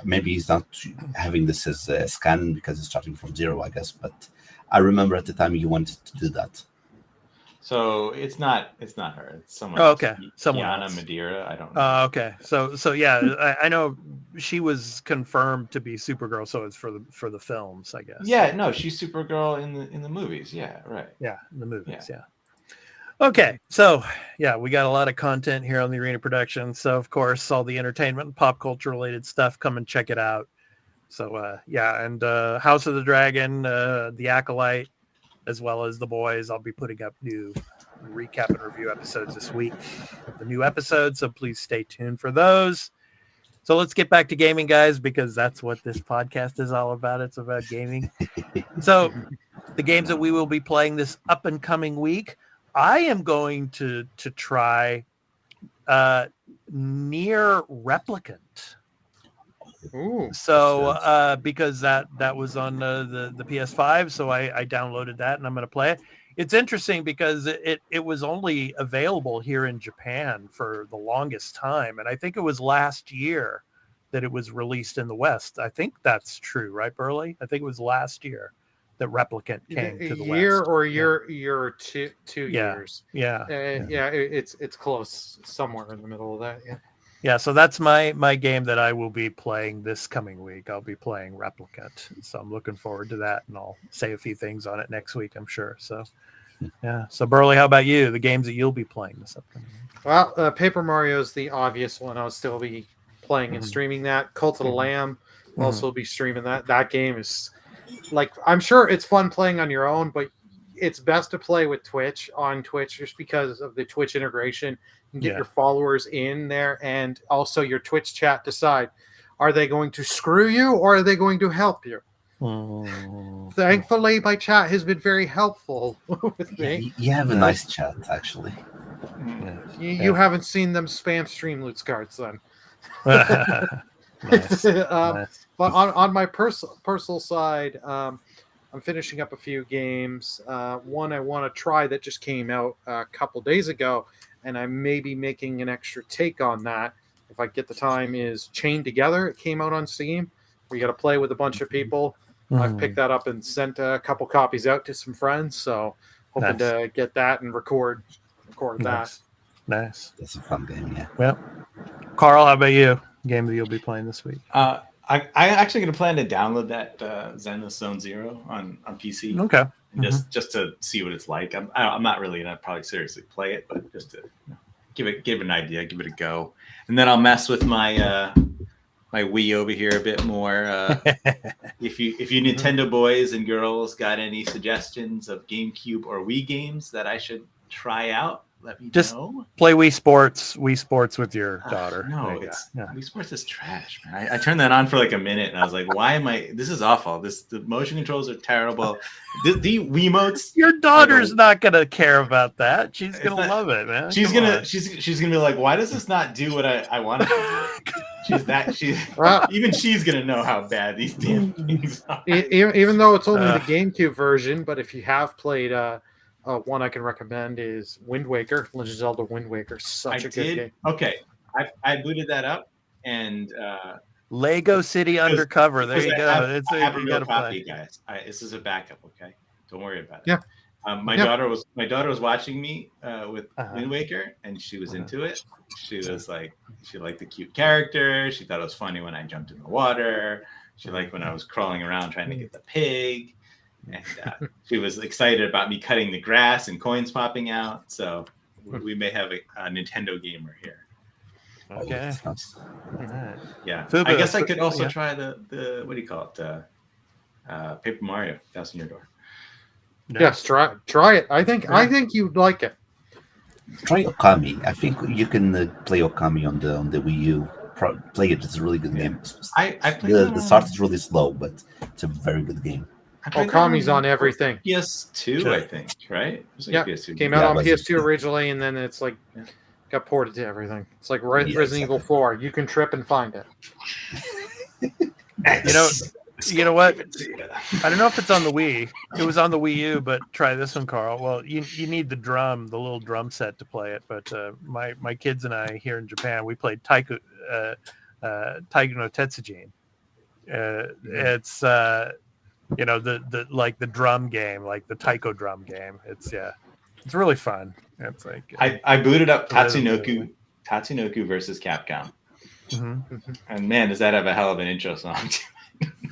D: maybe he's not having this as canon because it's starting from zero, I guess. But I remember at the time he wanted to do that.
C: So it's not her. It's someone.
A: Oh, okay, someone
C: Yana
A: else.
C: Madeira. I don't know.
A: Okay, so yeah, I know she was confirmed to be Supergirl, so it's for the films, I guess.
C: Yeah, no, she's Supergirl in the movies. Yeah, right.
A: Yeah, in the movies. Yeah. Okay, so yeah, we got a lot of content here on the Arena Production. So of course, all the entertainment and pop culture related stuff, come and check it out. So and House of the Dragon, The Acolyte, as well as The Boys. I'll be putting up new recap and review episodes this week of the new episodes, so please stay tuned for those. So let's get back to gaming, guys, because that's what this podcast is all about. It's about gaming. So the games that we will be playing this up and coming week, I am going to try Nier Replicant.
B: Ooh,
A: so because that was on the PS5, so I downloaded that and I'm going to play it. it's interesting because it was only available here in Japan for the longest time, and I think it was last year that it was released in the West. I think that's true, right, Burley? I think it was last year that Replicant came to the
B: year
A: West.
B: or year two
A: Yeah.
B: years.
A: Yeah.
B: It's close, somewhere in the middle of that.
A: Yeah, so that's my game that I will be playing this coming week. I'll be playing Replicant, so I'm looking forward to that, and I'll say a few things on it next week, I'm sure. So, yeah. So, Burley, how about you? The games that you'll be playing this upcoming week?
B: Well, Paper Mario is the obvious one. I'll still be playing and streaming that. Cult of the Lamb, also be streaming that. That game is like, I'm sure it's fun playing on your own, but it's best to play with on Twitch, just because of the Twitch integration. You can get your followers in there, and also your Twitch chat decide, are they going to screw you or are they going to help you? Thankfully, my chat has been very helpful with me.
D: You have a nice chat, actually.
B: You haven't seen them spam Streamloots cards then.
A: Nice.
B: But on my personal side, I'm finishing up a few games. One I want to try that just came out a couple days ago, and I may be making an extra take on that if I get the time, is Chained Together. It came out on Steam. We got to play with a bunch of people. I've picked that up and sent a couple copies out to some friends, so hoping to get that and record that.
A: Nice.
D: That's a fun game, yeah.
A: Well, Carl, how about you? Game that you'll be playing this week?
C: I actually going to plan to download that Zenless Zone Zero on PC.
A: Okay.
C: Just to see what it's like. I'm not really gonna probably seriously play it, but just to give it an idea, give it a go, and then I'll mess with my my Wii over here a bit more. If you Nintendo boys and girls got any suggestions of GameCube or Wii games that I should try out, let me know.
A: Play Wii Sports with your daughter.
C: No, Wii Sports is trash, man. I turned that on for like a minute and I was like, why am I? This is awful. The motion controls are terrible. The Wiimotes.
A: Your daughter's not gonna care about that. She's gonna love it, man.
C: She's gonna be like, why does this not do what I want it to do? Even she's gonna know how bad these damn things are.
B: Even though it's only the GameCube version, but if you have played one I can recommend is Wind Waker, Legend of Zelda Wind Waker. Such a good game.
C: Okay, I booted that up, and
A: Lego City Undercover. There you go.
C: I have a real copy, guys. This is a backup. Okay, don't worry about it.
B: Yeah.
C: My daughter was watching me with Wind Waker, and she was into it. She was like, she liked the cute character. She thought it was funny when I jumped in the water. She liked when I was crawling around trying to get the pig. And she was excited about me cutting the grass and coins popping out. So we may have a Nintendo gamer here.
A: Okay.
C: Yeah. I guess I could also try the what do you call it? Paper Mario. That's in your door.
B: Yes, try it. I think you'd like it.
D: Try Okami. I think you can play Okami on the Wii U. Play it. It's a really good game. The start is really slow, but it's a very good game.
B: Okami's on everything.
C: PS2, I think, right?
B: Yeah, came out on PS2 originally, and then it's like got ported to everything. It's like Resident Evil 4. You can trip and find it.
A: You know what? I don't know if it's on the Wii. It was on the Wii U, but try this one, Carl. Well, you need the little drum set to play it. But my kids and I here in Japan, we played Taiko no Tetsujin. It's the drum game, like the taiko drum game. It's really fun. It's like
C: I booted up Tatsunoko versus Capcom, and man, does that have a hell of an intro song.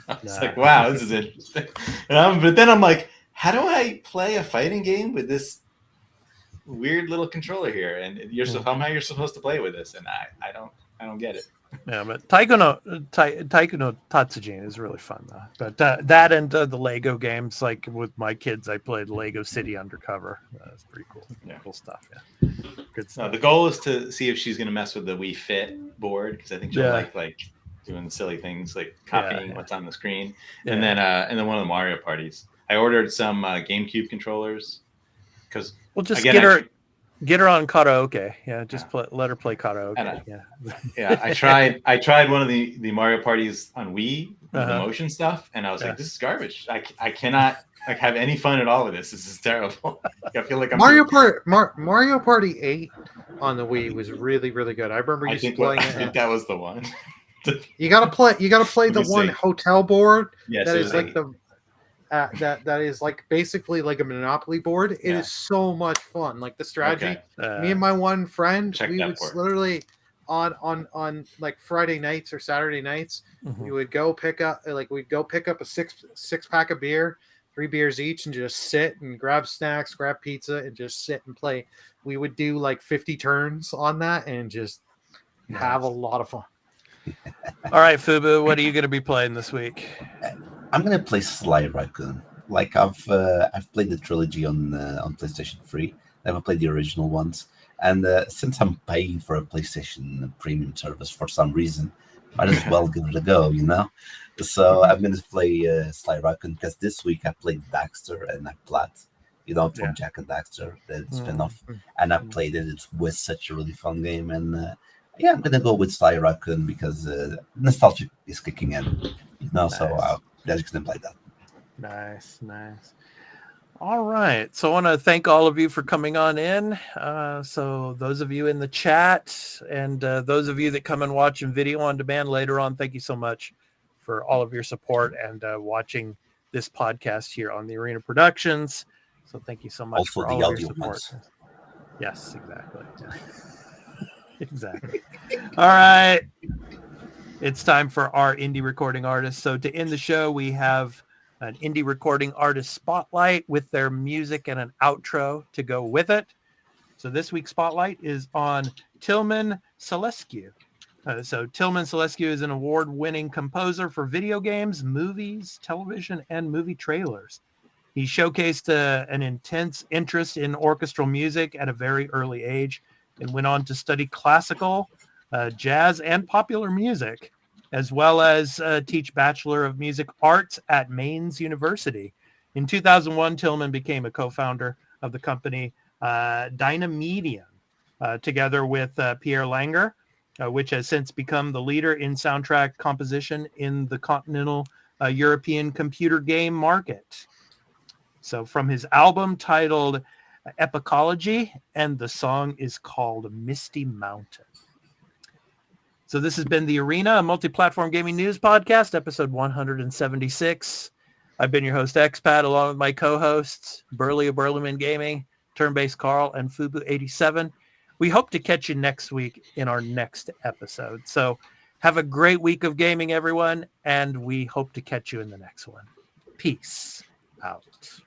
C: I was like, wow, this is interesting. But then I'm like, how do I play a fighting game with this weird little controller here? And somehow you're supposed to play with this, and I don't get it.
A: Yeah, but Taiko no Tatsujin is really fun though. But that and the Lego games, like with my kids, I played Lego City Undercover. That's pretty cool. Yeah, cool stuff. Yeah, good stuff.
C: The goal is to see if she's gonna mess with the Wii Fit board, because I think she'll like doing the silly things like copying what's on the screen. And then one of the Mario parties, I ordered some GameCube controllers because
A: just get her on karaoke. Yeah, let her play karaoke.
C: I tried one of the Mario parties on Wii with the motion stuff, and I was like, this is garbage. I cannot like have any fun at all with this. This is terrible. I feel like I'm
B: Mario Party 8 on the Wii was really, really good. I remember you playing it.
C: I think that was the one.
B: You gotta play the one hotel board
C: yes,
B: that is like the that is like basically like a Monopoly board. It is so much fun. Like the strategy.
C: Okay.
B: Me and my one friend, we would literally on like Friday nights or Saturday nights, we would go pick up a six pack of beer, 3 beers each, and just sit and grab snacks, grab pizza, and just sit and play. We would do like 50 turns on that and just have a lot of fun.
A: All right, Fubu, what are you going to be playing this week?
D: I'm going to play Sly Raccoon. Like I've played the trilogy on PlayStation 3. I haven't played the original ones. And since I'm paying for a PlayStation premium service for some reason, might as well give it a go, you know? So I'm going to play Sly Raccoon because this week I played Daxter and I Platt, you know, from Jack and Daxter, the spin-off. And I played it. It was such a really fun game. And I'm going to go with Sly Raccoon because nostalgia is kicking in, you know? Nice. So I'm just going to play that.
A: Nice. All right. So I want to thank all of you for coming on in. So those of you in the chat and those of you that come and watch in video on demand later on, thank you so much for all of your support and watching this podcast here on the Arena Productions. So thank you so much
D: also
A: for all of your support.
D: Ones.
A: Yes, exactly. Yeah. Exactly. All right. It's time for our indie recording artists. So to end the show, we have an indie recording artist spotlight with their music and an outro to go with it. So this week's spotlight is on Tilman Selescu. So Tilman Selescu is an award-winning composer for video games, movies, television, and movie trailers. He showcased an intense interest in orchestral music at a very early age and went on to study classical, jazz, and popular music, as well as teach Bachelor of Music Arts at Mainz University. In 2001, Tilman became a co-founder of the company Dynamedium, together with Pierre Langer, which has since become the leader in soundtrack composition in the continental European computer game market. So from his album titled Epicology, and the song is called Misty Mountain. So this has been The Arena, a multi-platform gaming news podcast, episode 176. I've been your host, Expat, along with my co-hosts, Burley of Burleman Gaming, Turn-Based Carl, and Fubu87. We hope to catch you next week in our next episode. So have a great week of gaming, everyone, and we hope to catch you in the next one. Peace out.